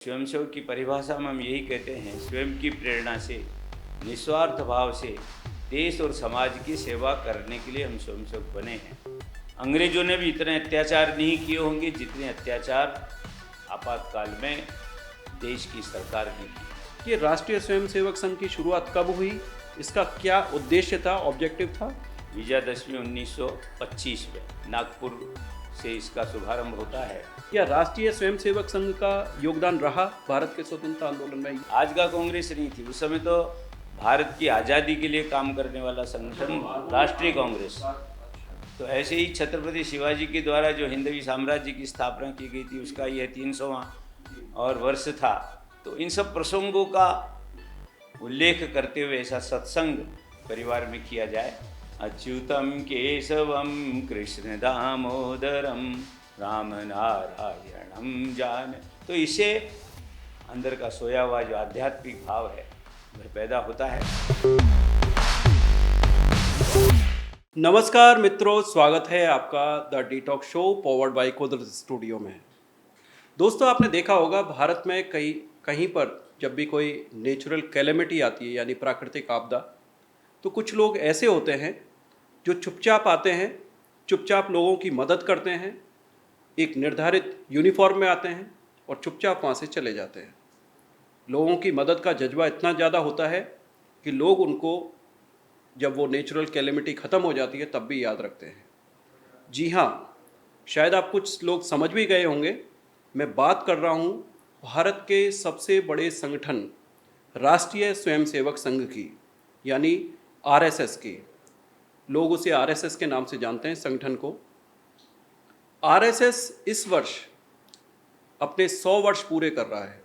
स्वयंसेवक की परिभाषा में हम यही कहते हैं, स्वयं की प्रेरणा से, निस्वार्थ भाव से देश और समाज की सेवा करने के लिए हम स्वयंसेवक बने हैं। अंग्रेजों ने भी इतने अत्याचार नहीं किए होंगे जितने अत्याचार आपातकाल में देश की सरकार ने किए। ये राष्ट्रीय स्वयंसेवक संघ की शुरुआत कब हुई? इसका क्या उद्देश्य था, ऑब्जेक्टिव था? विजयादशमी 1925 में नागपुर से इसका शुभारंभ होता है। या राष्ट्रीय स्वयंसेवक संघ का योगदान रहा भारत के स्वतंत्रता आंदोलन में? आज का कांग्रेस नहीं थी, उस समय तो भारत की आज़ादी के लिए काम करने वाला संगठन राष्ट्रीय कांग्रेस। तो ऐसे ही छत्रपति शिवाजी के द्वारा जो हिंदवी साम्राज्य की स्थापना की गई थी, उसका यह 300वां और वर्ष था। तो इन सब प्रसंगों का उल्लेख करते हुए ऐसा सत्संग परिवार में किया जाए। अच्युतम केशवम कृष्ण दामोदरम राम नारायणम जान, तो इसे अंदर का सोया हुआ जो आध्यात्मिक भाव है वह पैदा होता है। नमस्कार मित्रों, स्वागत है आपका the detox show powered by कुदरत स्टूडियो में। दोस्तों, आपने देखा होगा भारत में कहीं पर जब भी कोई नेचुरल कैलेमिटी आती है यानी प्राकृतिक आपदा, तो कुछ लोग ऐसे होते हैं जो चुपचाप आते हैं, चुपचाप लोगों की मदद करते हैं, एक निर्धारित यूनिफॉर्म में आते हैं और चुपचाप वहाँ से चले जाते हैं। लोगों की मदद का जज्बा इतना ज़्यादा होता है कि लोग उनको जब वो नेचुरल कैलेमिटी ख़त्म हो जाती है तब भी याद रखते हैं। जी हाँ, शायद आप कुछ लोग समझ भी गए होंगे, मैं बात कर रहा हूँ भारत के सबसे बड़े संगठन राष्ट्रीय स्वयंसेवक संघ की, यानी आरएसएस की। लोग उसे आरएसएस के नाम से जानते हैं, संगठन को। आरएसएस इस वर्ष अपने 100 वर्ष पूरे कर रहा है।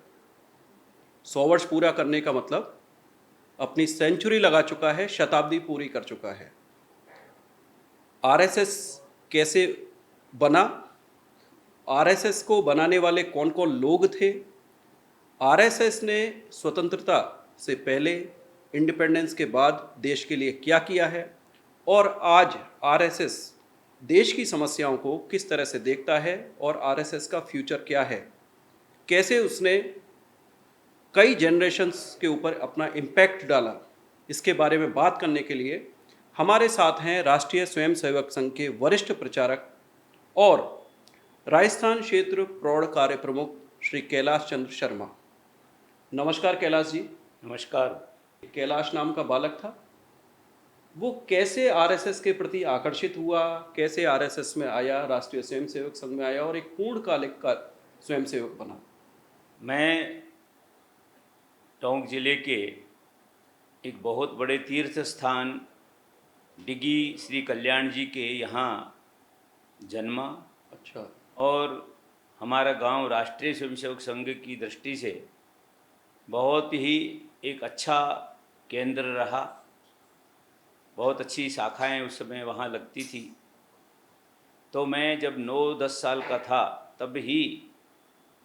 100 वर्ष पूरा करने का मतलब अपनी सेंचुरी लगा चुका है, शताब्दी पूरी कर चुका है। आरएसएस कैसे बना? आरएसएस को बनाने वाले कौन कौन लोग थे? आरएसएस ने स्वतंत्रता से पहले, इंडिपेंडेंस के बाद देश के लिए क्या किया है, और आज आरएसएस देश की समस्याओं को किस तरह से देखता है और आरएसएस का फ्यूचर क्या है, कैसे उसने कई जनरेशन्स के ऊपर अपना इम्पैक्ट डाला, इसके बारे में बात करने के लिए हमारे साथ हैं राष्ट्रीय स्वयंसेवक संघ के वरिष्ठ प्रचारक और राजस्थान क्षेत्र प्रौढ़ कार्य प्रमुख श्री कैलाश चंद्र शर्मा। नमस्कार कैलाश जी। नमस्कार। कैलाश नाम का बालक था, वो कैसे आरएसएस के प्रति आकर्षित हुआ, कैसे आरएसएस में आया, राष्ट्रीय स्वयंसेवक संघ में आया और एक पूर्णकालिक का स्वयंसेवक बना? मैं टोंक जिले के एक बहुत बड़े तीर्थ स्थान डिगी श्री कल्याण जी के यहाँ जन्मा। अच्छा। और हमारा गांव राष्ट्रीय स्वयंसेवक संघ की दृष्टि से बहुत ही एक अच्छा केंद्र रहा। बहुत अच्छी शाखाएं उस समय वहाँ लगती थी। तो मैं जब 9-10 साल का था तब ही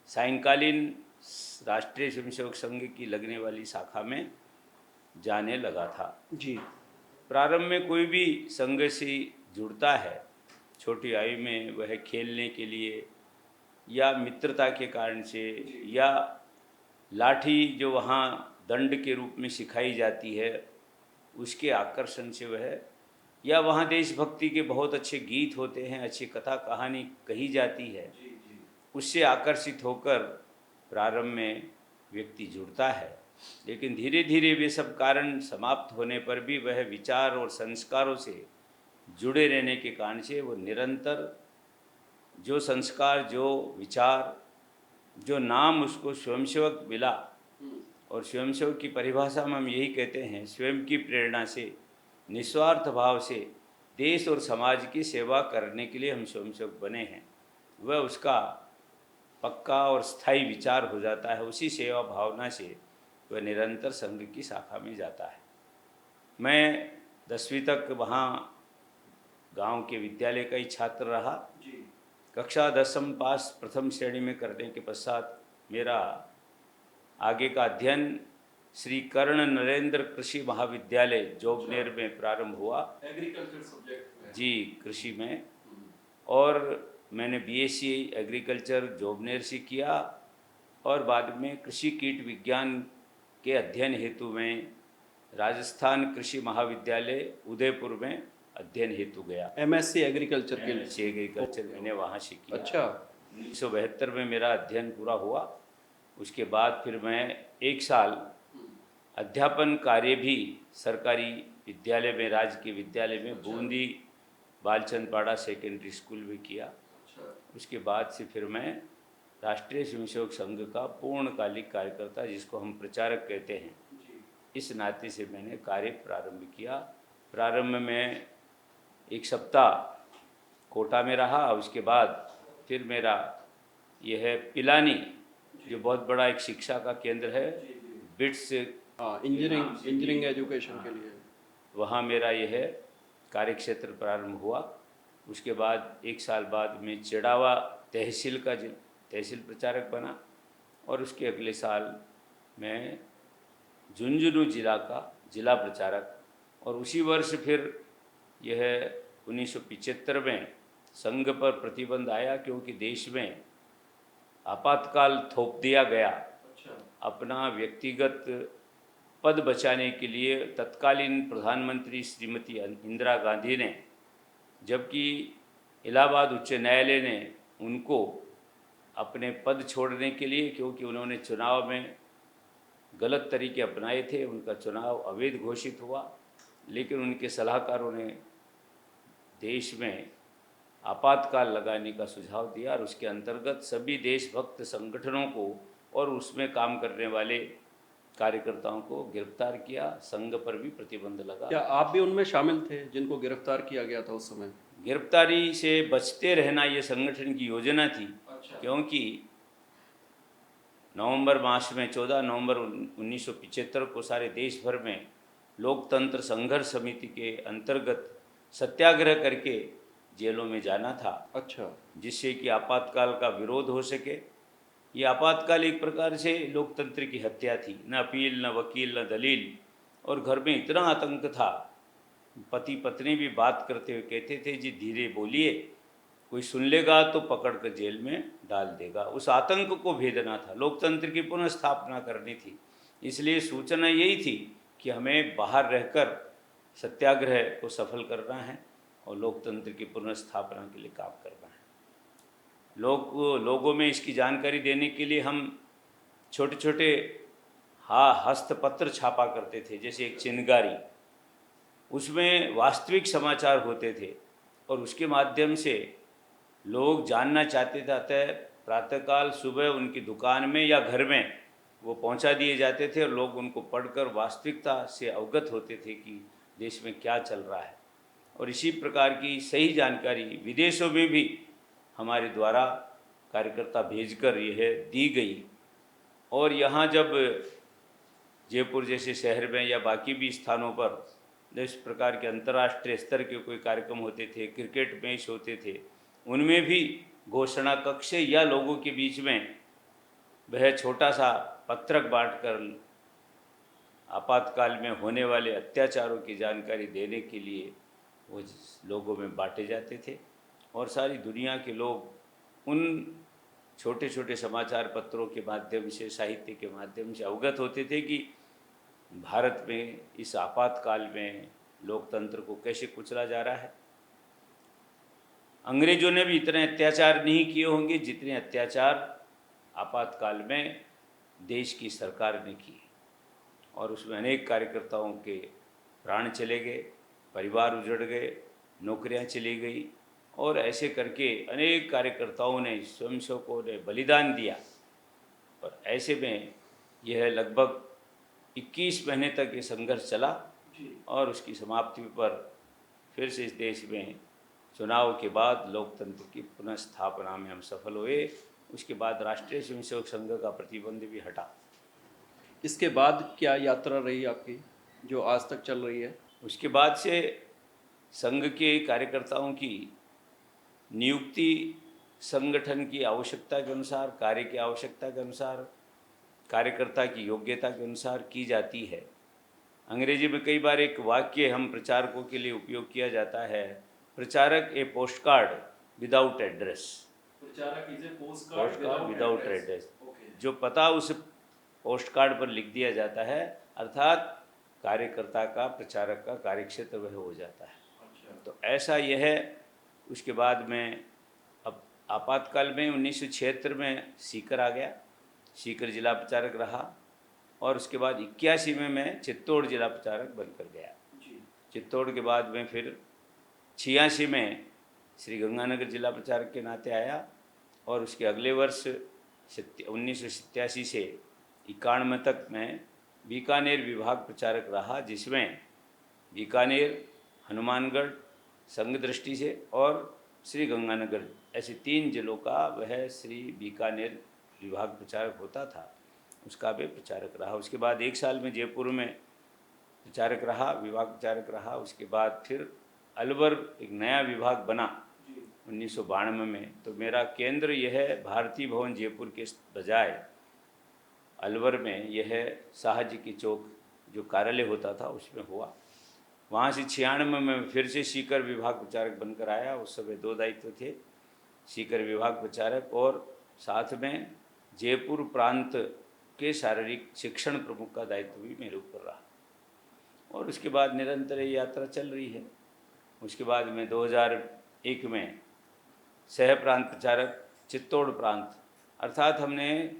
सायंकालीन राष्ट्रीय स्वयंसेवक संघ की लगने वाली शाखा में जाने लगा था। जी। प्रारंभ में कोई भी संघ से जुड़ता है छोटी आयु में, वह खेलने के लिए या मित्रता के कारण से, या लाठी जो वहाँ दंड के रूप में सिखाई जाती है उसके आकर्षण से वह, या वहाँ देशभक्ति के बहुत अच्छे गीत होते हैं, अच्छी कथा कहानी कही जाती है, उससे आकर्षित होकर प्रारंभ में व्यक्ति जुड़ता है। लेकिन धीरे धीरे वे सब कारण समाप्त होने पर भी वह विचार और संस्कारों से जुड़े रहने के कारण से वो निरंतर जो संस्कार, जो विचार, जो नाम उसको स्वयंसेवक मिला, और स्वयंसेवक की परिभाषा में हम यही कहते हैं, स्वयं की प्रेरणा से, निस्वार्थ भाव से देश और समाज की सेवा करने के लिए हम स्वयंसेवक बने हैं, वह उसका पक्का और स्थायी विचार हो जाता है। उसी सेवा भावना से वह निरंतर संघ की शाखा में जाता है। मैं 10वीं तक वहाँ गांव के विद्यालय का ही छात्र रहा। कक्षा 10वीं पास प्रथम श्रेणी में करने के पश्चात मेरा आगे का अध्ययन श्री कर्ण नरेंद्र कृषि महाविद्यालय जोबनेर में प्रारंभ हुआ। एग्रीकल्चर सब्जेक्ट में? जी, कृषि में। और मैंने बीएससी एग्रीकल्चर जोबनेर से किया और बाद में कृषि कीट विज्ञान के अध्ययन हेतु मैं राजस्थान कृषि महाविद्यालय उदयपुर में अध्ययन हेतु गया। एमएससी एग्रीकल्चर के लिए। एग्रीकल्चर मैंने वहाँ से किया। अच्छा। 1972 में मेरा अध्ययन पूरा हुआ। उसके बाद फिर मैं 1 साल अध्यापन कार्य भी सरकारी विद्यालय में, राजकीय विद्यालय में बूंदी बालचंद सेकेंडरी स्कूल में किया। उसके बाद से फिर मैं राष्ट्रीय स्वयंसेवक संघ का पूर्णकालिक कार्यकर्ता, जिसको हम प्रचारक कहते हैं, इस नाते से मैंने कार्य प्रारंभ किया। प्रारंभ में 1 सप्ताह कोटा में रहा। उसके बाद फिर मेरा यह है पिलानी, जो बहुत बड़ा एक शिक्षा का केंद्र है, बिट्स इंजीनियरिंग एजुकेशन के लिए, वहाँ मेरा यह है कार्यक्षेत्र प्रारंभ हुआ। उसके बाद 1 साल बाद मैं चिड़ावा तहसील का तहसील प्रचारक बना और उसके अगले साल मैं झुंझुनू जिला का जिला प्रचारक, और उसी वर्ष फिर यह 1975 में संघ पर प्रतिबंध आया, क्योंकि देश में आपातकाल थोप दिया गया। अपना व्यक्तिगत पद बचाने के लिए तत्कालीन प्रधानमंत्री श्रीमती इंदिरा गांधी ने, जबकि इलाहाबाद उच्च न्यायालय ने उनको अपने पद छोड़ने के लिए, क्योंकि उन्होंने चुनाव में गलत तरीके अपनाए थे, उनका चुनाव अवैध घोषित हुआ, लेकिन उनके सलाहकारों ने देश में आपातकाल लगाने का सुझाव दिया और उसके अंतर्गत सभी देशभक्त संगठनों को और उसमें काम करने वाले कार्यकर्ताओं को गिरफ्तार किया। संघ पर भी प्रतिबंध लगा। क्या आप भी उनमें शामिल थे जिनको गिरफ्तार किया गया था उस समय? गिरफ्तारी से बचते रहना ये संगठन की योजना थी। क्योंकि नवंबर मास में 14 नवंबर 1975 को सारे देश भर में लोकतंत्र संघर्ष समिति के अंतर्गत सत्याग्रह करके जेलों में जाना था। अच्छा। जिससे कि आपातकाल का विरोध हो सके। ये आपातकाल एक प्रकार से लोकतंत्र की हत्या थी। न अपील, न वकील, न दलील, और घर में इतना आतंक था, पति पत्नी भी बात करते हुए कहते थे जी धीरे बोलिए, कोई सुन लेगा तो पकड़ कर जेल में डाल देगा। उस आतंक को भेदना था, लोकतंत्र की पुनः स्थापना करनी थी। इसलिए सूचना यही थी कि हमें बाहर रहकर सत्याग्रह को सफल करना है और लोकतंत्र की पुनः स्थापना के लिए काम करना है। लोगों में इसकी जानकारी देने के लिए हम छोटे छोटे हस्तपत्र छापा करते थे, जैसे एक चिनगारी, उसमें वास्तविक समाचार होते थे और उसके माध्यम से लोग जानना चाहते थे। प्रातःकाल सुबह उनकी दुकान में या घर में वो पहुंचा दिए जाते थे और लोग उनको पढ़कर वास्तविकता से अवगत होते थे कि देश में क्या चल रहा है। और इसी प्रकार की सही जानकारी विदेशों में भी हमारे द्वारा कार्यकर्ता भेजकर यह दी गई। और यहाँ जब जयपुर जैसे शहर में या बाकी भी स्थानों पर इस प्रकार के अंतर्राष्ट्रीय स्तर के कोई कार्यक्रम होते थे, क्रिकेट मैच होते थे, उनमें भी घोषणा कक्ष या लोगों के बीच में वह छोटा सा पत्रक बांटकर आपातकाल में होने वाले अत्याचारों की जानकारी देने के लिए वो लोगों में बांटे जाते थे। और सारी दुनिया के लोग उन छोटे छोटे समाचार पत्रों के माध्यम से, साहित्य के माध्यम से अवगत होते थे कि भारत में इस आपातकाल में लोकतंत्र को कैसे कुचला जा रहा है। अंग्रेजों ने भी इतने अत्याचार नहीं किए होंगे जितने अत्याचार आपातकाल में देश की सरकार ने किए। और उसमें अनेक कार्यकर्ताओं के प्राण चले गए, परिवार उजड़ गए, नौकरियां चली गई, और ऐसे करके अनेक कार्यकर्ताओं ने, स्वयंसेवकों ने बलिदान दिया। और ऐसे में यह लगभग 21 महीने तक ये संघर्ष चला और उसकी समाप्ति पर फिर से इस देश में चुनाव के बाद लोकतंत्र की पुनः स्थापना में हम सफल हुए। उसके बाद राष्ट्रीय स्वयंसेवक संघ का प्रतिबंध भी हटा। इसके बाद क्या यात्रा रही आपकी जो आज तक चल रही है? उसके बाद से संघ के कार्यकर्ताओं की नियुक्ति संगठन की आवश्यकता के अनुसार, कार्य की आवश्यकता के अनुसार, कार्यकर्ता की योग्यता के अनुसार की जाती है। अंग्रेजी में कई बार एक वाक्य हम प्रचारकों के लिए उपयोग किया जाता है, प्रचारक ए पोस्ट कार्ड विदाउट एड्रेस। प्रचारक is a post card without address. जो पता उस पोस्ट कार्ड पर लिख दिया जाता है, अर्थात कार्यकर्ता का, प्रचारक का कार्यक्षेत्र वह हो जाता है। तो ऐसा यह है। उसके बाद में अब आपातकाल में 1976 में सीकर आ गया, सीकर जिला प्रचारक रहा, और उसके बाद 81 में मैं चित्तौड़ जिला प्रचारक बनकर गया। चित्तौड़ के बाद में फिर 86 में श्री गंगानगर जिला प्रचारक के नाते आया, और उसके अगले वर्ष 1987 से 91 तक मैं बीकानेर विभाग प्रचारक रहा, जिसमें बीकानेर, हनुमानगढ़, संघ दृष्टि से और श्री गंगानगर, ऐसे 3 जिलों का वह श्री बीकानेर विभाग प्रचारक होता था, उसका भी प्रचारक रहा। उसके बाद 1 साल में जयपुर में प्रचारक रहा, विभाग प्रचारक रहा। उसके बाद फिर अलवर एक नया विभाग बना 1992 में, तो मेरा केंद्र यह भारती भवन जयपुर के बजाय अलवर में यह शाह जी की चौक जो कार्यालय होता था उसमें हुआ। वहाँ से 96 में फिर से सीकर विभाग प्रचारक बनकर आया। उस समय 2 दायित्व थे, सीकर विभाग प्रचारक और साथ में जयपुर प्रांत के शारीरिक शिक्षण प्रमुख का दायित्व भी मेरे ऊपर रहा, और उसके बाद निरंतर ये यात्रा चल रही है। उसके बाद में 2001 में सह प्रांत प्रचारक चित्तौड़ प्रांत, अर्थात हमने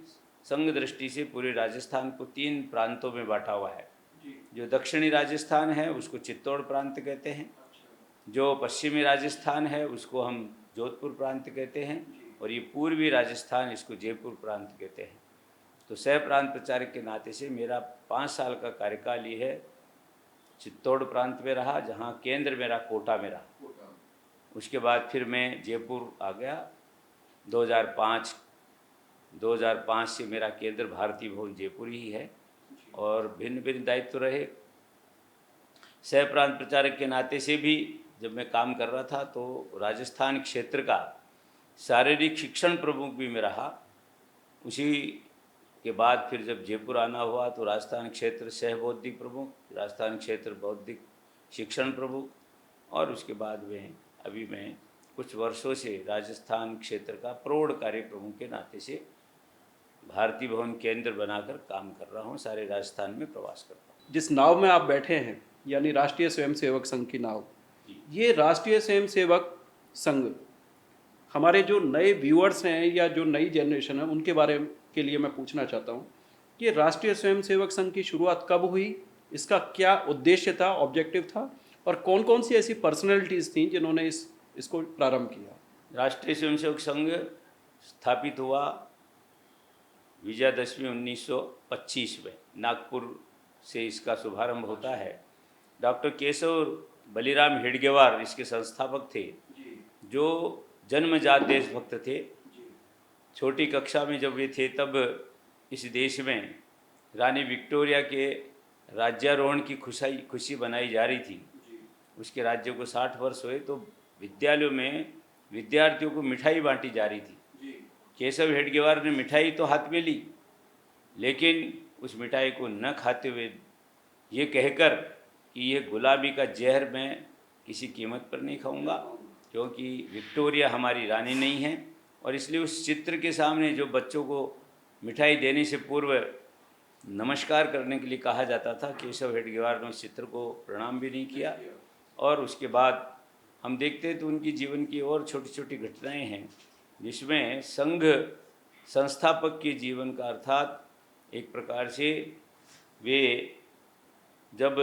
संघ दृष्टि से पूरे राजस्थान को 3 प्रांतों में बांटा हुआ है। जो दक्षिणी राजस्थान है उसको चित्तौड़ प्रांत कहते हैं, जो पश्चिमी राजस्थान है उसको हम जोधपुर प्रांत कहते हैं, और ये पूर्वी राजस्थान इसको जयपुर प्रांत कहते हैं। तो सह प्रांत प्रचारक के नाते से मेरा 5 साल का कार्यकाल ये है चित्तौड़ प्रांत में रहा, जहाँ केंद्र मेरा कोटा में रहा। उसके बाद फिर मैं जयपुर आ गया 2005 से मेरा केंद्र भारती भवन जयपुर ही है, और भिन्न भिन्न दायित्व रहे। सह प्रांत प्रचारक के नाते से भी जब मैं काम कर रहा था तो राजस्थान क्षेत्र का शारीरिक शिक्षण प्रमुख भी मैं रहा। उसी के बाद फिर जब जयपुर आना हुआ तो राजस्थान क्षेत्र सह बौद्धिक प्रमुख, राजस्थान क्षेत्र बौद्धिक शिक्षण प्रमुख, और उसके बाद में अभी मैं कुछ वर्षों से राजस्थान क्षेत्र का प्रौढ़ कार्य प्रमुख के नाते से भारती भवन केंद्र बनाकर काम कर रहा हूँ, सारे राजस्थान में प्रवास करता हूँ। जिस नाव में आप बैठे हैं यानी राष्ट्रीय स्वयंसेवक संघ की नाव, ये राष्ट्रीय स्वयंसेवक संघ हमारे जो नए व्यूअर्स हैं या जो नई जनरेशन है उनके बारे के लिए मैं पूछना चाहता हूँ कि राष्ट्रीय स्वयंसेवक संघ की शुरुआत कब हुई, इसका क्या उद्देश्य था, ऑब्जेक्टिव था, और कौन कौन सी ऐसी पर्सनैलिटीज़ थी जिन्होंने इसको प्रारंभ किया। राष्ट्रीय स्वयंसेवक संघ स्थापित हुआ विजयादशमी 1925 में, नागपुर से इसका शुभारंभ होता है। डॉक्टर केशव बलिराम हेडगेवार इसके संस्थापक थे, जो जन्मजात देशभक्त थे। छोटी कक्षा में जब वे थे तब इस देश में रानी विक्टोरिया के राज्यारोहण की खुशी बनाई जा रही थी। उसके राज्य को 60 वर्ष हुए तो विद्यालयों में विद्यार्थियों को मिठाई बांटी जा रही थी। केशव हेडगेवार ने मिठाई तो हाथ में ली, लेकिन उस मिठाई को न खाते हुए ये कहकर कि ये गुलाबी का जहर मैं किसी कीमत पर नहीं खाऊंगा, क्योंकि विक्टोरिया हमारी रानी नहीं है। और इसलिए उस चित्र के सामने जो बच्चों को मिठाई देने से पूर्व नमस्कार करने के लिए कहा जाता था, केशव हेडगेवार ने उस चित्र को प्रणाम भी नहीं किया। और उसके बाद हम देखते हैं तो उनकी जीवन की और छोटी छोटी घटनाएं हैं, जिसमें संघ संस्थापक के जीवन का, अर्थात एक प्रकार से वे जब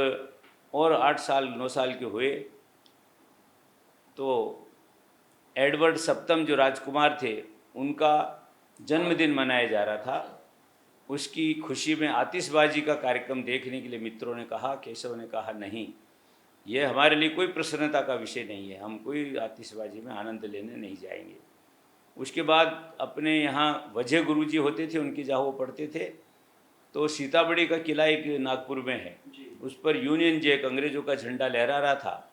और 8 साल 9 साल के हुए तो एडवर्ड सप्तम जो राजकुमार थे उनका जन्मदिन मनाया जा रहा था। उसकी खुशी में आतिशबाजी का कार्यक्रम देखने के लिए मित्रों ने कहा, केशव ने कहा नहीं, ये हमारे लिए कोई प्रसन्नता का विषय नहीं है, हम कोई आतिशबाजी में आनंद लेने नहीं जाएंगे। उसके बाद अपने यहाँ वजह गुरुजी होते थे, उनकी जहाँ वो पढ़ते थे, तो सीताबड़ी का किला एक नागपुर में है, उस पर यूनियन जैक अंग्रेजों का झंडा लहरा रहा था।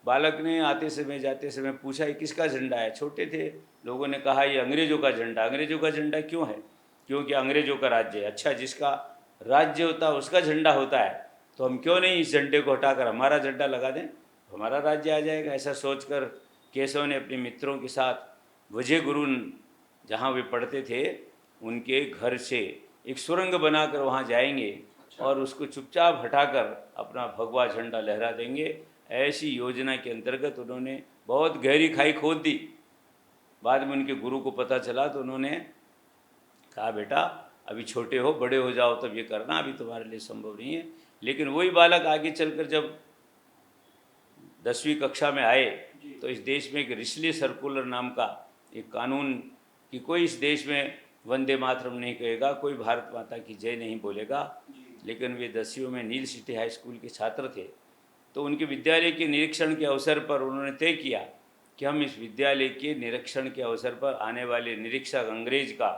बालक ने आते समय जाते समय पूछा ये किसका झंडा है। छोटे थे, लोगों ने कहा ये अंग्रेजों का झंडा। अंग्रेजों का झंडा क्यों है? क्योंकि अंग्रेजों का राज्य है। अच्छा, जिसका राज्य होता है उसका झंडा होता है, तो हम क्यों नहीं इस झंडे को हटाकर हमारा झंडा लगा दें, हमारा राज्य आ जाएगा। ऐसा सोचकर केशव ने अपने मित्रों के साथ वजह गुरु जहाँ वे पढ़ते थे उनके घर से एक सुरंग बनाकर वहाँ जाएंगे और उसको चुपचाप हटाकर अपना भगवा झंडा लहरा देंगे। ऐसी योजना के अंतर्गत उन्होंने बहुत गहरी खाई खोद दी। बाद में उनके गुरु को पता चला तो उन्होंने कहा, बेटा अभी छोटे हो, बड़े हो जाओ तब ये करना, अभी तुम्हारे लिए संभव नहीं है। लेकिन वही बालक आगे चलकर जब 10वीं कक्षा में आए तो इस देश में एक रिस्ले सर्कुलर नाम का एक कानून कि कोई इस देश में वंदे मातरम नहीं कहेगा, कोई भारत माता की जय नहीं बोलेगा। लेकिन वे 10वीं में नील सिटी हाई स्कूल के छात्र थे, तो उनके विद्यालय के निरीक्षण के अवसर पर उन्होंने तय किया कि हम इस विद्यालय के निरीक्षण के अवसर पर आने वाले निरीक्षक अंग्रेज का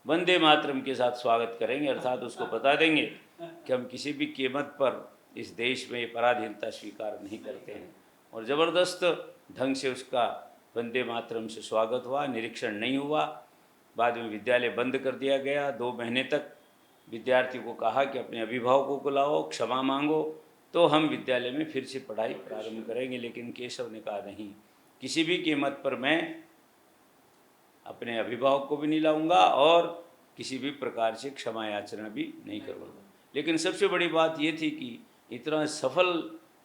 वंदे मातरम के साथ स्वागत करेंगे, अर्थात उसको बता देंगे कि हम किसी भी कीमत पर इस देश में पराधीनता स्वीकार नहीं करते हैं। और ज़बरदस्त ढंग से उसका वंदे मातरम से स्वागत हुआ, निरीक्षण नहीं हुआ। बाद में विद्यालय बंद कर दिया गया। 2 महीने तक विद्यार्थी को कहा कि अपने अभिभावकों को लाओ, क्षमा मांगो, तो हम विद्यालय में फिर से पढ़ाई प्रारंभ करेंगे। लेकिन केशव ने कहा, नहीं, किसी भी कीमत पर मैं अपने अभिभावक को भी नहीं लाऊंगा और किसी भी प्रकार से क्षमा याचना भी नहीं करूँगा। लेकिन सबसे बड़ी बात ये थी कि इतना सफल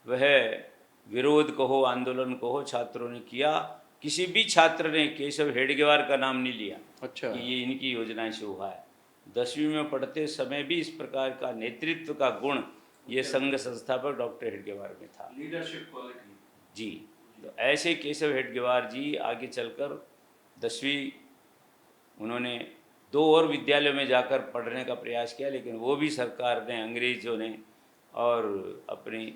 वह विरोध कहो, आंदोलन कहो, छात्रों ने किया, किसी भी छात्र ने केशव हेडगेवार का नाम नहीं लिया। अच्छा। कि ये इनकी योजना से हुआ है। 10वीं में पढ़ते समय भी इस प्रकार का नेतृत्व का गुण ये संघ संस्थापक डॉक्टर हेडगेवार में था, लीडरशिप क्वालिटी जी। तो ऐसे केशव हेडगेवार जी आगे चलकर 10वीं उन्होंने 2 और विद्यालयों में जाकर पढ़ने का प्रयास किया, लेकिन वो भी सरकार ने, अंग्रेजों ने और अपनी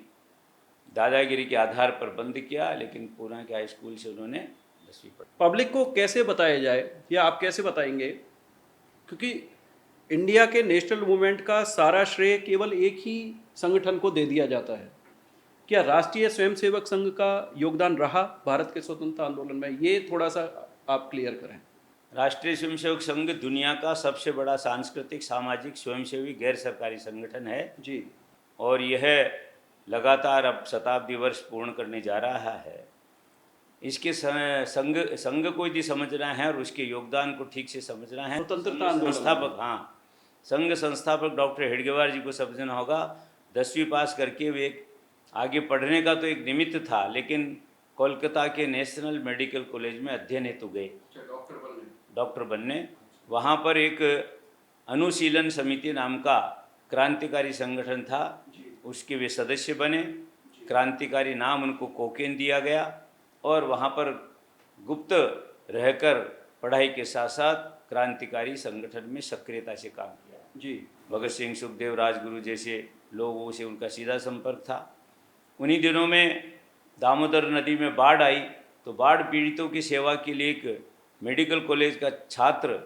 दादागिरी के आधार पर बंद किया। लेकिन पूना के हाई स्कूल से उन्होंने 10वीं पढ़ी। पब्लिक को कैसे बताया जाए या आप कैसे बताएंगे, क्योंकि इंडिया के नेशनल मूवमेंट का सारा श्रेय केवल एक ही संगठन को दे दिया जाता है। क्या राष्ट्रीय स्वयंसेवक संघ का योगदान रहा भारत के स्वतंत्रता आंदोलन में? ये थोड़ा सा आप क्लियर करें। राष्ट्रीय स्वयंसेवक संघ दुनिया का सबसे बड़ा सांस्कृतिक, सामाजिक, स्वयंसेवी गैर सरकारी संगठन है जी। और यह लगातार अब शताब्दी वर्ष पूर्ण करने जा रहा है। इसके संघ को यदि समझना है और उसके योगदान को ठीक से समझना है, स्वतंत्रता आंदोलन संस्थापक, हाँ, संघ संस्थापक डॉक्टर हेडगेवार जी को समझना होगा। 10वीं पास करके वे आगे पढ़ने का तो एक निमित्त था, लेकिन कोलकाता के नेशनल मेडिकल कॉलेज में अध्ययन हेतु गए, डॉक्टर बनने। वहाँ पर एक अनुशीलन समिति नाम का क्रांतिकारी संगठन था, उसके वे सदस्य बने। क्रांतिकारी नाम उनको कोकेन दिया गया और वहाँ पर गुप्त रहकर पढ़ाई के साथ साथ क्रांतिकारी संगठन में सक्रियता से काम किया जी। भगत सिंह, सुखदेव, राजगुरु जैसे लोगों से उनका सीधा संपर्क था। उन्हीं दिनों में दामोदर नदी में बाढ़ आई, तो बाढ़ पीड़ितों की सेवा के लिए एक मेडिकल कॉलेज का छात्र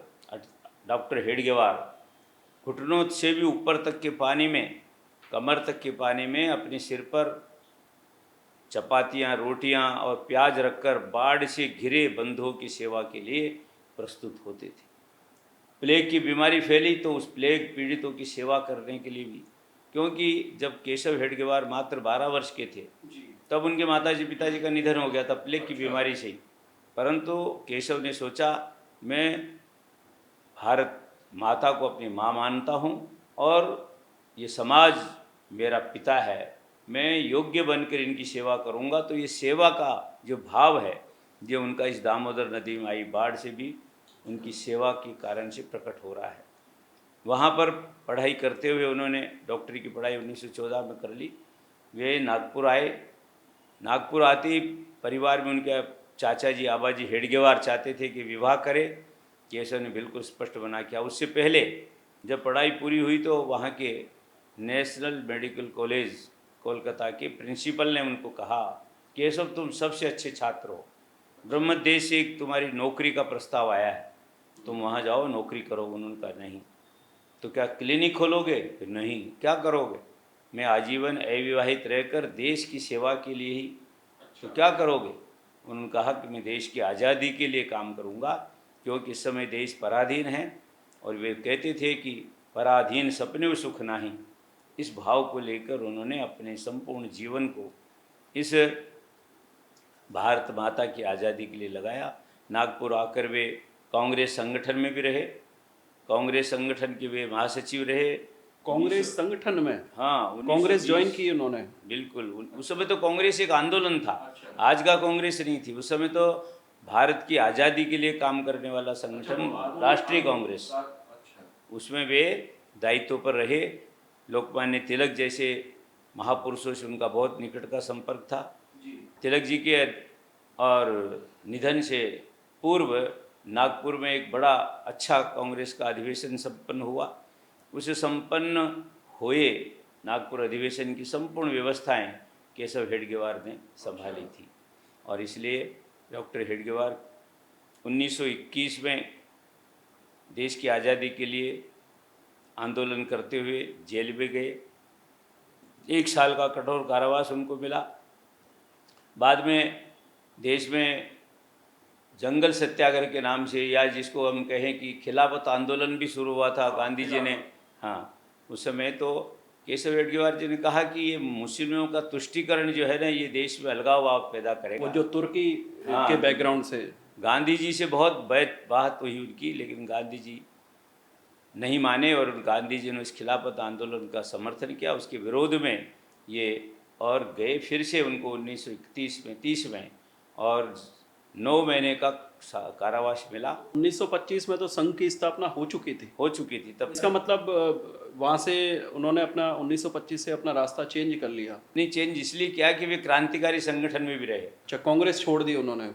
डॉक्टर हेडगेवार घुटनों से भी ऊपर तक के पानी में, कमर तक के पानी में अपने सिर पर चपातियाँ, रोटियाँ और प्याज रखकर बाढ़ से घिरे बंधुओं की सेवा के लिए प्रस्तुत होते थे। प्लेग की बीमारी फैली तो उस प्लेग पीड़ितों की सेवा करने के लिए भी, क्योंकि जब केशव हेडगेवार मात्र 12 वर्ष के थे तब उनके माताजी पिताजी का निधन हो गया था प्लेग की बीमारी से ही। परंतु केशव ने सोचा, मैं भारत माता को अपनी माँ मानता हूँ और ये समाज मेरा पिता है, मैं योग्य बनकर इनकी सेवा करूँगा। तो ये सेवा का जो भाव है, जो उनका इस दामोदर नदी में आई बाढ़ से भी उनकी सेवा के कारण से प्रकट हो रहा है। वहाँ पर पढ़ाई करते हुए उन्होंने डॉक्टरी की पढ़ाई 1914 में कर ली। वे नागपुर आए। नागपुर आते ही परिवार में उनके चाचा जी, आबा जी हेडगेवार चाहते थे कि विवाह करें। केशव ने बिल्कुल स्पष्ट बना किया। उससे पहले जब पढ़ाई पूरी हुई तो वहाँ के नेशनल मेडिकल कॉलेज कोलकाता के प्रिंसिपल ने उनको कहा, केशव तुम सबसे अच्छे छात्र हो, ब्रह्मदेश से एक तुम्हारी नौकरी का प्रस्ताव आया है, तुम वहाँ जाओ नौकरी करो। उन्होंने कहा नहीं। तो क्या क्लिनिक खोलोगे? फिर नहीं। क्या करोगे? मैं आजीवन अविवाहित रहकर देश की सेवा के लिए ही। तो क्या करोगे? उन्होंने कहा कि मैं देश की आज़ादी के लिए काम करूँगा, क्योंकि इस समय देश पराधीन है और वे कहते थे कि पराधीन सपने सुख नाही। इस भाव को लेकर उन्होंने अपने संपूर्ण जीवन को इस भारत माता की आज़ादी के लिए लगाया। नागपुर आकर वे कांग्रेस संगठन में भी रहे कांग्रेस संगठन के वे महासचिव रहे। कांग्रेस संगठन में हाँ, कांग्रेस 1920 ज्वाइन की उन्होंने। बिल्कुल। उस समय तो कांग्रेस एक आंदोलन था, आज का कांग्रेस नहीं थी। उस समय तो भारत की आज़ादी के लिए काम करने वाला संगठन राष्ट्रीय कांग्रेस, उसमें वे दायित्व पर रहे। लोकमान्य तिलक जैसे महापुरुषों से उनका बहुत निकट का संपर्क था। तिलक जी के और निधन से पूर्व नागपुर में एक बड़ा अच्छा कांग्रेस का अधिवेशन संपन्न हुआ। उसे संपन्न हुए नागपुर अधिवेशन की संपूर्ण व्यवस्थाएं केशव हेडगेवार ने संभाली थी, और इसलिए डॉक्टर हेडगेवार 1921 में देश की आज़ादी के लिए आंदोलन करते हुए जेल में गए। 1 साल का कठोर कारावास उनको मिला। बाद में देश में जंगल सत्याग्रह के नाम से, या जिसको हम कहें कि खिलाफत आंदोलन भी शुरू हुआ था गांधी जी ने। हाँ, उस समय तो केशव हेडगेवार जी ने कहा कि ये मुस्लिमों का तुष्टीकरण जो है ना, ये देश में अलगाववाद पैदा करेगा। वो जो तुर्की हाँ, के बैकग्राउंड से गांधी जी से बहुत बात हुई उनकी, लेकिन गांधी जी नहीं माने और गांधी जी ने इस खिलाफत आंदोलन का समर्थन किया। उसके विरोध में ये और गए फिर से उनको 1931 में 30 में, और 9 महीने का कारावास मिला। 1925 में तो संघ की स्थापना हो चुकी थी। तब इसका मतलब वहाँ से उन्होंने अपना 1925 से अपना रास्ता चेंज कर लिया। नहीं, चेंज इसलिए किया कि वे क्रांतिकारी संगठन में भी रहे। अच्छा, कांग्रेस छोड़ दी उन्होंने।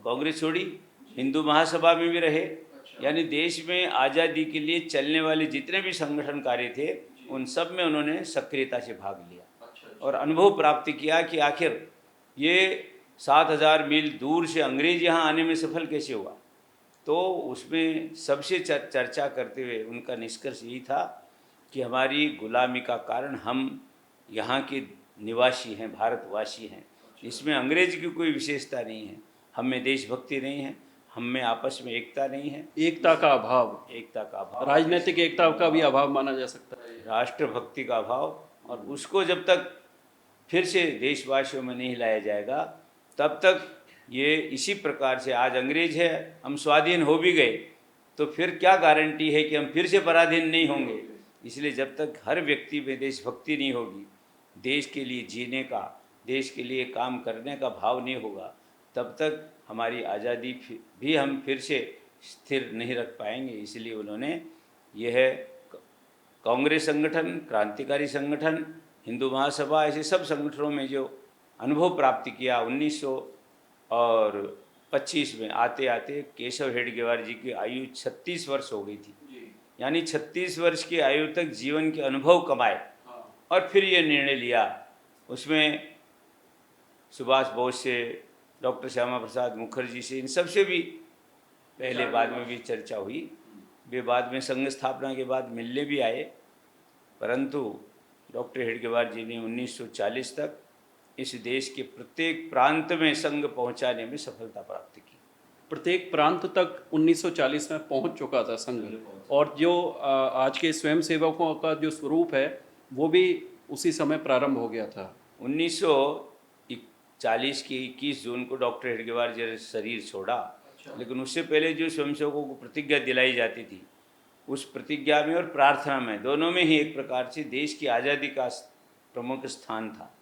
कांग्रेस छोड़ी, हिंदू महासभा में भी रहे। यानी देश में आज़ादी के लिए चलने वाले जितने भी संगठन कार्य थे, उन सब में उन्होंने सक्रियता से भाग लिया और अनुभव प्राप्त किया कि आखिर ये 7,000 मील दूर से अंग्रेज यहाँ आने में सफल कैसे हुआ। तो उसमें सबसे चर्चा करते हुए उनका निष्कर्ष यही था कि हमारी गुलामी का कारण हम यहाँ के निवासी हैं, भारतवासी हैं। इसमें अंग्रेज की कोई विशेषता नहीं है, हम में देशभक्ति नहीं है, हम में आपस में एकता नहीं है। एकता का अभाव, राजनीतिक एकता का भी अभाव माना जा सकता है, राष्ट्रभक्ति का अभाव। और उसको जब तक फिर से देशवासियों में नहीं लाया जाएगा, तब तक ये इसी प्रकार से, आज अंग्रेज है, हम स्वाधीन हो भी गए तो फिर क्या गारंटी है कि हम फिर से पराधीन नहीं होंगे। इसलिए जब तक हर व्यक्ति में देशभक्ति नहीं होगी, देश के लिए जीने का, देश के लिए काम करने का भाव नहीं होगा, तब तक हमारी आज़ादी भी हम फिर से स्थिर नहीं रख पाएंगे। इसलिए उन्होंने यह कांग्रेस संगठन, क्रांतिकारी संगठन, हिंदू महासभा, ऐसे सब संगठनों में जो अनुभव प्राप्त किया, 1925 में आते आते केशव हेडगेवार जी की आयु 36 वर्ष हो गई थी। यानी 36 वर्ष की आयु तक जीवन के अनुभव कमाए और फिर ये निर्णय लिया। उसमें सुभाष बोस से, डॉक्टर श्यामा प्रसाद मुखर्जी से, इन सबसे भी पहले बाद में भी चर्चा हुई। वे बाद में संघ स्थापना के बाद मिलने भी आए, परंतु डॉक्टर हेडगेवार जी ने 1940 तक इस देश के प्रत्येक प्रांत में संघ पहुंचाने में सफलता प्राप्त की। प्रत्येक प्रांत तक 1940 में पहुंच चुका था संघ, और जो आज के स्वयंसेवकों का जो स्वरूप है वो भी उसी समय प्रारंभ हो गया था। 1940 की 21 जून को डॉक्टर हेडगेवार जी ने शरीर छोड़ा। लेकिन उससे पहले जो स्वयंसेवकों को प्रतिज्ञा दिलाई जाती थी, उस प्रतिज्ञा में और प्रार्थना में, दोनों में ही एक प्रकार से देश की आज़ादी का प्रमुख स्थान था।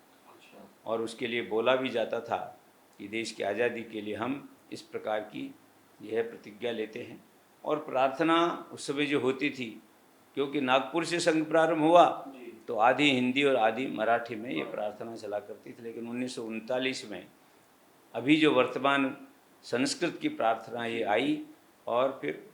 और उसके लिए बोला भी जाता था कि देश की आज़ादी के लिए हम इस प्रकार की यह प्रतिज्ञा लेते हैं। और प्रार्थना उस समय जो होती थी, क्योंकि नागपुर से संघ प्रारंभ हुआ, तो आधी हिंदी और आधी मराठी में ये प्रार्थना चला करती थी। लेकिन 1939 में अभी जो वर्तमान संस्कृत की प्रार्थना ये आई, और फिर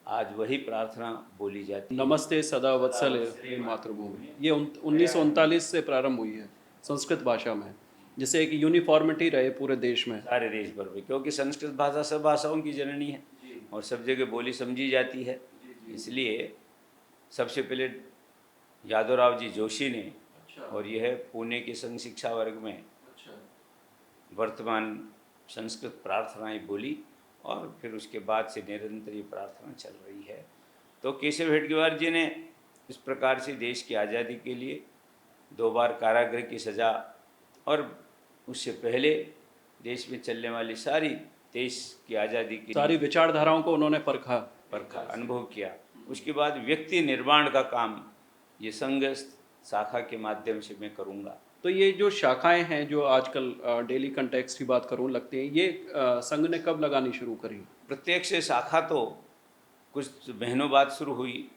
आज वही प्रार्थना बोली जाती है, नमस्ते सदा वत्सल हे मातृभूमि। ये 1939 से प्रारंभ हुई है संस्कृत भाषा में, जिससे एक यूनिफॉर्मिटी रहे पूरे देश में, सारे देश भर में, क्योंकि संस्कृत भाषा सब भाषाओं की जननी है और सब जगह बोली समझी जाती है। इसलिए सबसे पहले यादवराव जी जोशी ने, और यह पुणे के संघ शिक्षा वर्ग में वर्तमान संस्कृत प्रार्थनाएं बोली, और फिर उसके बाद से निरंतर ये प्रार्थना चल रही है। तो केशव हेडगेवार जी ने इस प्रकार से देश की आज़ादी के लिए 2 बार कारागृह की सज़ा, और उससे पहले देश में चलने वाली सारी देश की आज़ादी की सारी विचारधाराओं को उन्होंने परखा, अनुभव किया। उसके बाद व्यक्ति निर्माण का काम ये संघ शाखा के माध्यम से मैं करूँगा। तो ये जो शाखाएं हैं जो आजकल डेली कंटेक्स्ट की बात करूं लगती हैं, ये संघ ने कब लगानी शुरू करी? प्रत्यक्ष शाखा तो कुछ महीनों बाद शुरू हुई,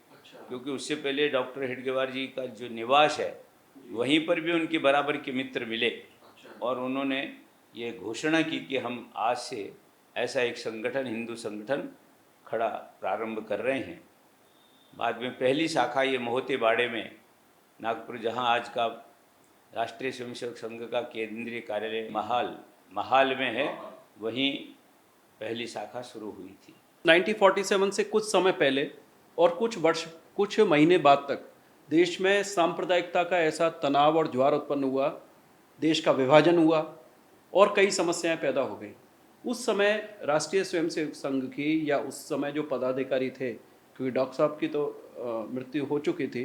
क्योंकि उससे पहले डॉक्टर हेडगेवार जी का जो निवास है वहीं पर भी उनके बराबर के मित्र मिले और उन्होंने ये घोषणा की कि हम आज से ऐसा एक संगठन, हिंदू संगठन खड़ा प्रारंभ कर रहे हैं। बाद में पहली शाखा ये मोहते बाड़े में, नागपुर, जहां आज का राष्ट्रीय स्वयंसेवक संघ का केंद्रीय कार्यालय महाल में है, वहीं पहली शाखा शुरू हुई थी। 1947 से कुछ समय पहले और कुछ महीने बाद तक देश में सांप्रदायिकता का ऐसा तनाव और ज्वार उत्पन्न हुआ, देश का विभाजन हुआ और कई समस्याएं पैदा हो गई। उस समय राष्ट्रीय स्वयंसेवक संघ की या उस समय जो पदाधिकारी थे, क्योंकि डॉक्टर साहब की तो मृत्यु हो चुकी थी,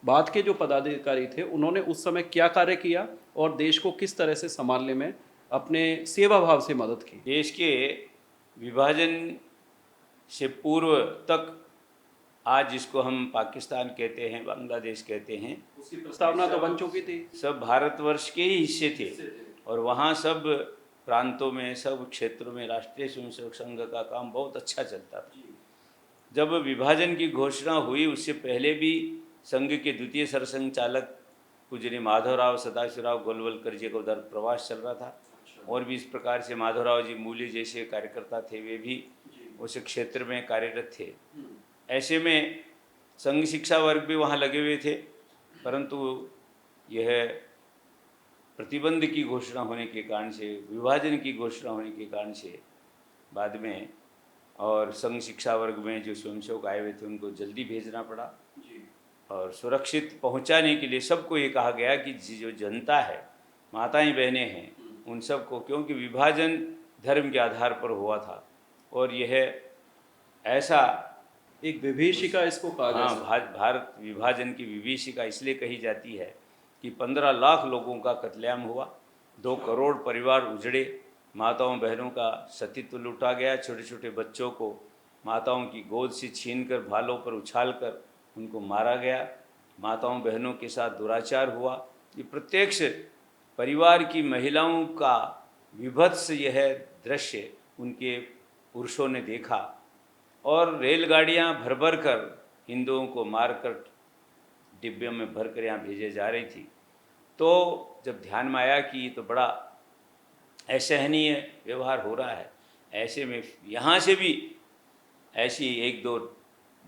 बाद के जो पदाधिकारी थे उन्होंने उस समय क्या कार्य किया और देश को किस तरह से संभालने में अपने सेवा भाव से मदद की? देश के विभाजन से पूर्व तक, आज जिसको हम पाकिस्तान कहते हैं, बांग्लादेश कहते हैं, उसकी प्रस्तावना तो बन चुकी थी, सब भारतवर्ष के ही हिस्से थे और वहाँ सब प्रांतों में, सब क्षेत्रों में राष्ट्रीय स्वयंसेवक संघ का काम बहुत अच्छा चलता था। जब विभाजन की घोषणा हुई उससे पहले भी संघ के द्वितीय सरसंघचालक पूज्य माधवराव सदाशिवराव गोलवलकर जी का उधर प्रवास चल रहा था और भी इस प्रकार से माधवराव जी मूल्य जैसे कार्यकर्ता थे, वे भी उस क्षेत्र में कार्यरत थे। ऐसे में संघ शिक्षा वर्ग भी वहाँ लगे हुए थे, परंतु यह प्रतिबंध की घोषणा होने के कारण से, विभाजन की घोषणा होने के कारण से बाद में, और संघ शिक्षा वर्ग में जो स्वयंसेवक आए हुए थे उनको जल्दी भेजना पड़ा और सुरक्षित पहुंचाने के लिए सबको ये कहा गया कि जो जनता है, माताएं बहनें हैं, उन सबको, क्योंकि विभाजन धर्म के आधार पर हुआ था और यह ऐसा एक विभीषिका इसको कहा जा सकता है। भारत विभाजन की विभीषिका इसलिए कही जाती है कि 15 लाख लोगों का कत्लेआम हुआ, 2 करोड़ परिवार उजड़े, माताओं बहनों का सतीत्व लूटा गया, छोटे छोटे बच्चों को माताओं की गोद से छीनकर भालों पर उछालकर उनको मारा गया, माताओं बहनों के साथ दुराचार हुआ। ये प्रत्यक्ष परिवार की महिलाओं का विभत्स यह दृश्य उनके पुरुषों ने देखा और रेलगाड़ियां भर भर कर हिंदुओं को मारकर डिब्बों में भर कर यहाँ भेजे जा रही थी। तो जब ध्यान में आया कि ये तो बड़ा असहनीय व्यवहार हो रहा है, ऐसे में यहाँ से भी ऐसी 1-2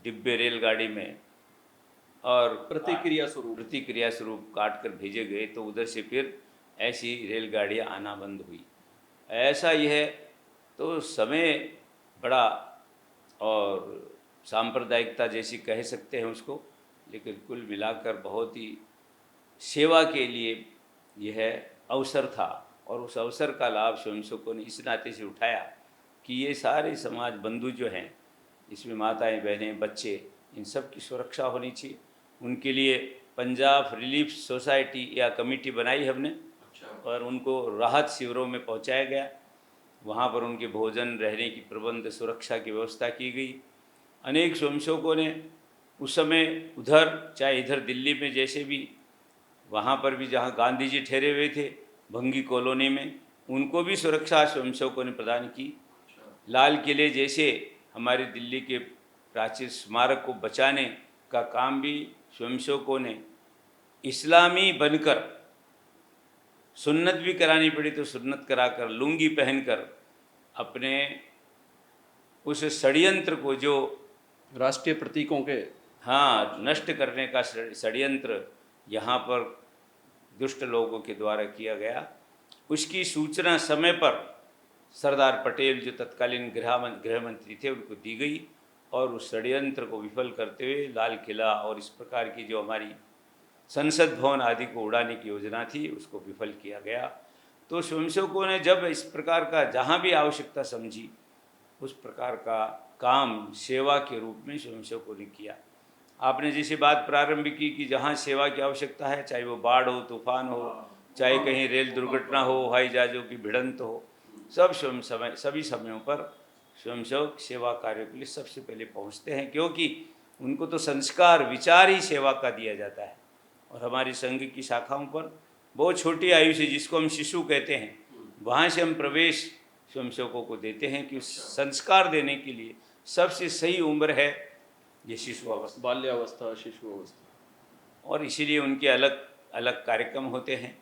डिब्बे रेलगाड़ी में और प्रतिक्रिया स्वरूप काट कर भेजे गए, तो उधर से फिर ऐसी रेलगाड़ियाँ आना बंद हुई। ऐसा यह तो समय बड़ा, और सांप्रदायिकता जैसी कह सकते हैं उसको, लेकिन कुल मिलाकर बहुत ही सेवा के लिए यह अवसर था और उस अवसर का लाभ स्वयंसेवकों ने इस नाते से उठाया कि ये सारे समाज बंधु जो हैं, इसमें माताएं बहनें बच्चे, इन सब की सुरक्षा होनी चाहिए। उनके लिए पंजाब रिलीफ सोसाइटी या कमेटी बनाई हमने और उनको राहत शिविरों में पहुंचाया गया, वहाँ पर उनके भोजन, रहने की प्रबंध, सुरक्षा की व्यवस्था की गई। अनेक स्वयंसेवकों ने उस समय उधर, चाहे इधर दिल्ली में जैसे भी, वहाँ पर भी जहाँ गांधी जी ठहरे हुए थे भंगी कॉलोनी में, उनको भी सुरक्षा स्वयंसेवकों ने प्रदान की। लाल किले जैसे हमारे दिल्ली के प्राचीन स्मारक को बचाने का काम भी स्वयंसेवकों ने, इस्लामी बनकर, सुन्नत भी करानी पड़ी तो सुन्नत कराकर, लुंगी पहनकर अपने उस षड्यंत्र को, जो राष्ट्रीय प्रतीकों के नष्ट करने का षड्यंत्र यहाँ पर दुष्ट लोगों के द्वारा किया गया, उसकी सूचना समय पर सरदार पटेल जो तत्कालीन गृह मंत्री थे उनको दी गई और उस षड्यंत्र को विफल करते हुए लाल किला और इस प्रकार की जो हमारी संसद भवन आदि को उड़ाने की योजना थी उसको विफल किया गया। तो स्वयंसेवकों ने जब इस प्रकार का जहाँ भी आवश्यकता समझी उस प्रकार का काम सेवा के रूप में स्वयंसेवकों ने किया। आपने जैसे बात प्रारंभ की कि जहाँ सेवा की आवश्यकता है, चाहे वो बाढ़ हो, तूफान हो, चाहे कहीं रेल दुर्घटना हो, हवाई जहाज़ों की भिड़ंत हो, सभी समयों पर स्वयंसेवक सेवा कार्यों के लिए सबसे पहले पहुँचते हैं, क्योंकि उनको तो संस्कार विचार ही सेवा का दिया जाता है। और हमारी संघ की शाखाओं पर बहुत छोटी आयु से, जिसको हम शिशु कहते हैं, वहाँ से हम प्रवेश स्वयंसेवकों को देते हैं कि संस्कार देने के लिए सबसे सही उम्र है ये शिशु अवस्था, बाल्यावस्था, शिशु अवस्था। और इसीलिए उनके अलग अलग कार्यक्रम होते हैं।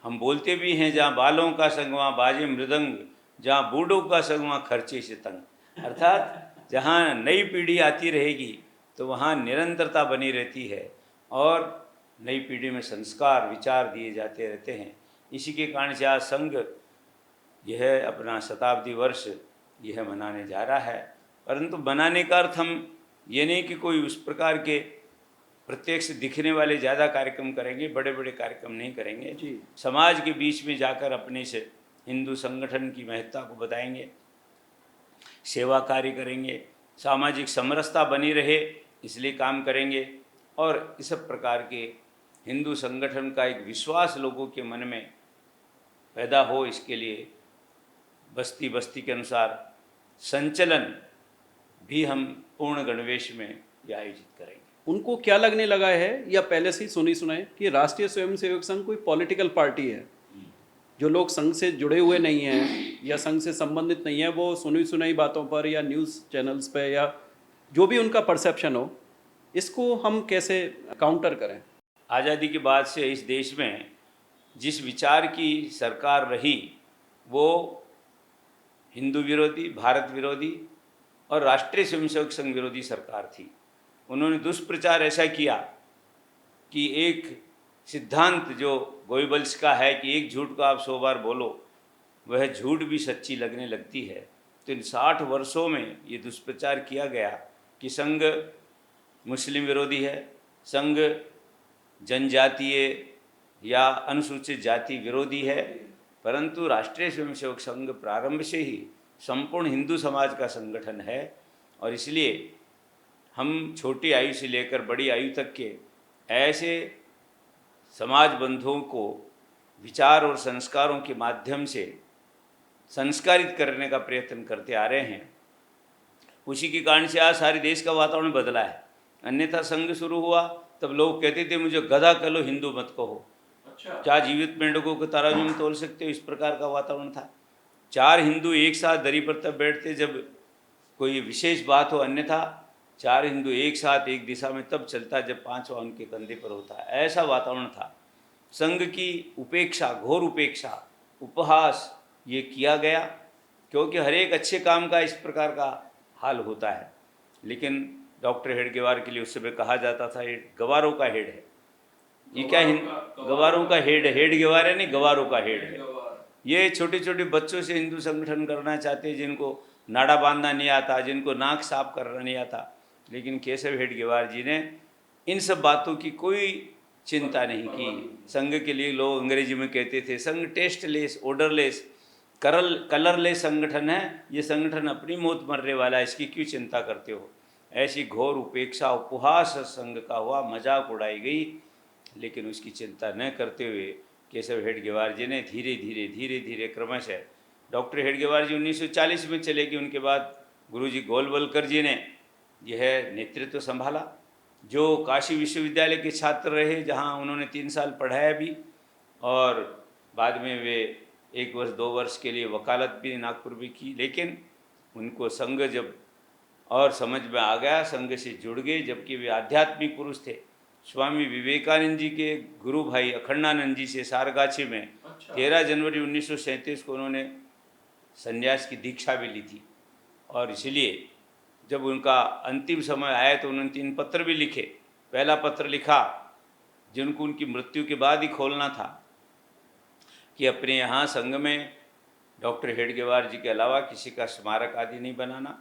हम बोलते भी हैं, जहाँ बालों का संग वहाँ बाजे मृदंग, जहाँ बूढ़ों का संग वहाँ खर्चे से तंग। अर्थात जहाँ नई पीढ़ी आती रहेगी तो वहाँ निरंतरता बनी रहती है और नई पीढ़ी में संस्कार विचार दिए जाते रहते हैं। इसी के कारण से आज संघ यह अपना शताब्दी वर्ष यह मनाने जा रहा है। परंतु मनाने का अर्थ हम ये नहीं कि कोई उस प्रकार के प्रत्यक्ष दिखने वाले ज़्यादा कार्यक्रम करेंगे, बड़े बड़े कार्यक्रम नहीं करेंगे जी। समाज के बीच में जाकर अपने से हिंदू संगठन की महत्ता को बताएंगे, सेवा कार्य करेंगे, सामाजिक समरसता बनी रहे इसलिए काम करेंगे। और इस प्रकार के हिंदू संगठन का एक विश्वास लोगों के मन में पैदा हो, इसके लिए बस्ती बस्ती के अनुसार संचलन भी हम पूर्ण गणवेश में ये आयोजित करेंगे। उनको क्या लगने लगा है या पहले से ही सुनी सुनाई कि राष्ट्रीय स्वयंसेवक संघ कोई पॉलिटिकल पार्टी है? जो लोग संघ से जुड़े हुए नहीं हैं या संघ से संबंधित नहीं है, वो सुनी सुनाई बातों पर या न्यूज़ चैनल्स पे या जो भी उनका परसेप्शन हो, इसको हम कैसे काउंटर करें? आज़ादी के बाद से इस देश में जिस विचार की सरकार रही वो हिंदू विरोधी, भारत विरोधी और राष्ट्रीय स्वयंसेवक संघ विरोधी सरकार थी। उन्होंने दुष्प्रचार ऐसा किया कि एक सिद्धांत जो गोइबल्स का है कि एक झूठ को आप 100 बार बोलो, वह झूठ भी सच्ची लगने लगती है। तो इन 60 वर्षों में ये दुष्प्रचार किया गया कि संघ मुस्लिम विरोधी है, संघ जनजातीय या अनुसूचित जाति विरोधी है। परंतु राष्ट्रीय स्वयंसेवक संघ प्रारंभ से ही संपूर्ण हिंदू समाज का संगठन है और इसलिए हम छोटी आयु से लेकर बड़ी आयु तक के ऐसे समाज बंधुओं को विचार और संस्कारों के माध्यम से संस्कारित करने का प्रयत्न करते आ रहे हैं। उसी के कारण से आज सारे देश का वातावरण बदला है। अन्यथा संघ शुरू हुआ तब लोग कहते थे मुझे गधा कह लो, हिंदू मत कहो। अच्छा। क्या जीवित मेंढकों को तराजू में तोल सकते हो? इस प्रकार का वातावरण था। 4 हिंदू एक साथ दरी पर तब बैठते जब कोई विशेष बात हो, अन्यथा 4 हिंदू एक साथ एक दिशा में तब चलता जब 5वां उनके कंधे पर होता। ऐसा वातावरण था। संघ की उपेक्षा, घोर उपेक्षा, उपहास ये किया गया, क्योंकि हर एक अच्छे काम का इस प्रकार का हाल होता है। लेकिन डॉक्टर हेडगेवार के लिए उस समय कहा जाता था ये गवारों का हेड है। ये क्या गवारों का हेड है? हेडगेवार है नहीं, गवारों का हेड है। ये छोटे छोटे बच्चों से हिंदू संगठन करना चाहते हैं, जिनको नाड़ा बांधना नहीं आता, जिनको नाक साफ करना नहीं आता। लेकिन केशव हेडगेवार जी ने इन सब बातों की कोई चिंता नहीं की। संघ के लिए लोग अंग्रेजी में कहते थे संघ टेस्टलेस, ऑर्डरलेस, कलरलेस संगठन है। ये संगठन अपनी मौत मरने वाला है, इसकी क्यों चिंता करते हो? ऐसी घोर उपेक्षा, उपहास संघ का हुआ, मजाक उड़ाई गई। लेकिन उसकी चिंता न करते हुए केशव हेडगेवार जी ने धीरे धीरे क्रमशः, डॉक्टर हेडगेवार जी 1940 में चले गए। उनके बाद गुरुजी गोलवलकर जी ने यह नेतृत्व संभाला, जो काशी विश्वविद्यालय के छात्र रहे, जहां उन्होंने 3 साल पढ़ाया भी और बाद में वे 1 वर्ष 2 वर्ष के लिए वकालत भी नागपुर में की। लेकिन उनको संघ जब और समझ में आ गया, संघ से जुड़ गए, जबकि वे आध्यात्मिक पुरुष थे। स्वामी विवेकानंद जी के गुरु भाई अखंडानंद जी से सारगाछी में 13 जनवरी 1937 को उन्होंने संन्यास की दीक्षा भी ली थी। और इसलिए जब उनका अंतिम समय आया तो उन्होंने 3 पत्र भी लिखे। पहला पत्र लिखा, जिनको उनकी मृत्यु के बाद ही खोलना था, कि अपने यहाँ संघ में डॉक्टर हेडगेवार जी के अलावा किसी का स्मारक आदि नहीं बनाना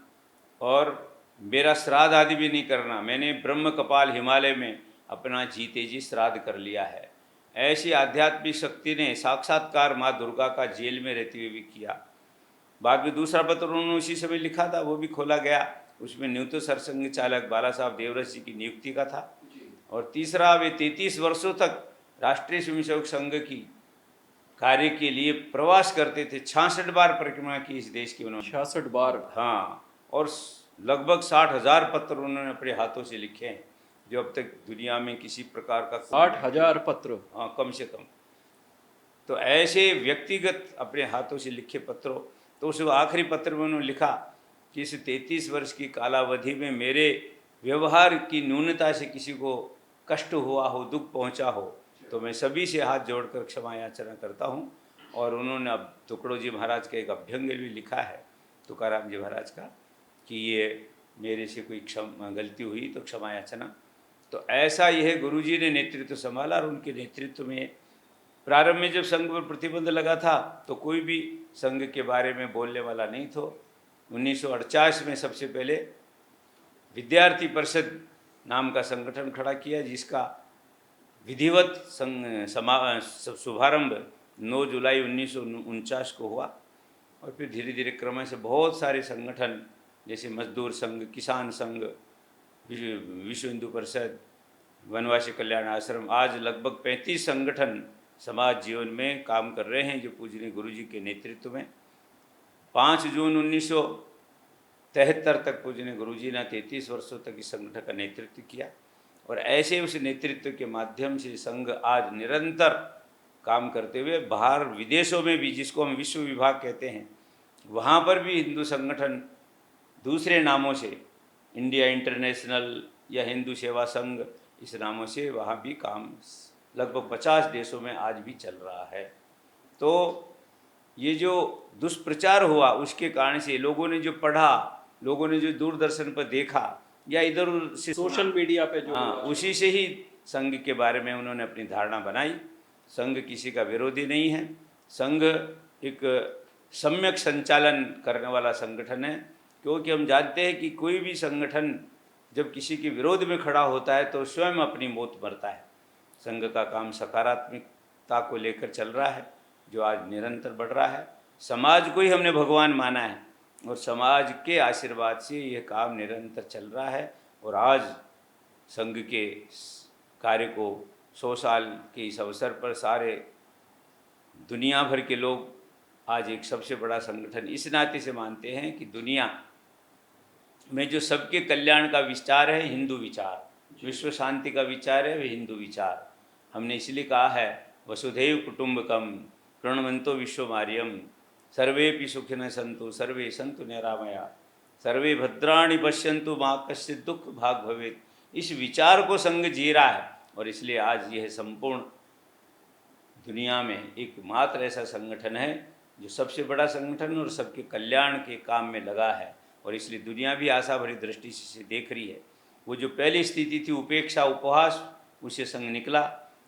और मेरा श्राद्ध आदि भी नहीं करना। मैंने ब्रह्म कपाल हिमालय में अपना जीते जी श्राद्ध कर लिया है। ऐसी आध्यात्मिक शक्ति ने साक्षात्कार माँ दुर्गा का जेल में रहते हुए भी किया। बाद में दूसरा पत्र उन्होंने उसी समय लिखा था, वो भी खोला गया। उसमें नियुक्त सरसंघ चालक बाला साहब देवरस जी की नियुक्ति का था। और तीसरा, वे 33 वर्षों तक राष्ट्रीय स्वयंसेवक संघ की कार्य के लिए प्रवास करते थे। 66 बार परिक्रमा की इस देश की उन्होंने। 66 बार? हाँ। और लगभग 60,000 पत्र उन्होंने अपने हाथों से लिखे हैं, जो अब तक दुनिया में किसी प्रकार का 60,000 पत्र। हाँ, कम से कम। तो ऐसे व्यक्तिगत अपने हाथों से लिखे पत्रों, तो उस आखिरी पत्र में उन्होंने लिखा कि इस 33 वर्ष की कालावधि में मेरे व्यवहार की न्यूनता से किसी को कष्ट हुआ हो, दुख पहुंचा हो, तो मैं सभी से हाथ जोड़कर क्षमा याचना करता हूं। और उन्होंने अब टुकड़ो जी महाराज का एक अभ्यंग भी लिखा है, तुकाराम जी महाराज का, कि ये मेरे से कोई गलती हुई तो क्षमा याचना। तो ऐसा यह गुरुजी ने नेतृत्व संभाला, और उनके नेतृत्व में प्रारंभ में जब संघ पर प्रतिबंध लगा था तो कोई भी संघ के बारे में बोलने वाला नहीं था। 1948 में सबसे पहले विद्यार्थी परिषद नाम का संगठन खड़ा किया, जिसका विधिवत शुभारंभ 9 जुलाई 1949 को हुआ। और फिर धीरे धीरे क्रम से बहुत सारे संगठन, जैसे मजदूर संघ, किसान संघ, विश्व हिंदू परिषद, वनवासी कल्याण आश्रम, आज लगभग 35 संगठन समाज जीवन में काम कर रहे हैं, जो पूजनीय गुरुजी के नेतृत्व में। 5 जून 1973 तक पूजनीय गुरुजी ने 33 वर्षों तक इस संगठन का नेतृत्व किया। और ऐसे उस नेतृत्व के माध्यम से संघ आज निरंतर काम करते हुए बाहर विदेशों में भी, जिसको हम विश्व विभाग कहते हैं, वहाँ पर भी हिंदू संगठन दूसरे नामों से, इंडिया इंटरनेशनल या हिंदू सेवा संघ, इस नामों से वहाँ भी काम लगभग 50 देशों में आज भी चल रहा है। तो ये जो दुष्प्रचार हुआ, उसके कारण से लोगों ने जो पढ़ा, लोगों ने जो दूरदर्शन पर देखा या इधर उधर से सोशल मीडिया पे जो, हाँ, उसी से ही संघ के बारे में उन्होंने अपनी धारणा बनाई। संघ किसी का विरोधी नहीं है, संघ एक सम्यक संचालन करने वाला संगठन है। क्योंकि हम जानते हैं कि कोई भी संगठन जब किसी के विरोध में खड़ा होता है तो स्वयं अपनी मौत मरता है। संघ का काम सकारात्मकता को लेकर चल रहा है, जो आज निरंतर बढ़ रहा है। समाज को ही हमने भगवान माना है, और समाज के आशीर्वाद से यह काम निरंतर चल रहा है। और आज संघ के कार्य को 100 साल के इस अवसर पर सारे दुनिया भर के लोग आज एक सबसे बड़ा संगठन इस नाते से मानते हैं कि दुनिया में जो सबके कल्याण का विचार है, हिंदू विचार, विश्व शांति का विचार है, वे हिंदू विचार। हमने इसलिए कहा है वसुधैव कुटुंबकम प्रणवंतो विश्वमार्यम सर्वेपि सुखिनः सन्तु सर्वे सन्तु निरामया सर्वे भद्राणि पश्यन्तु मा कश्चित् दुःख भाग् भवेत्। इस विचार को संघ जी रहा है, और इसलिए आज यह संपूर्ण दुनिया में एकमात्र ऐसा संगठन है जो सबसे बड़ा संगठन और सबके कल्याण के काम में लगा है। और इसलिए दुनिया भी आशा भरी दृष्टि से देख रही है। वो जो पहली स्थिति थी उपेक्षा उपहास, उससे संघ निकला,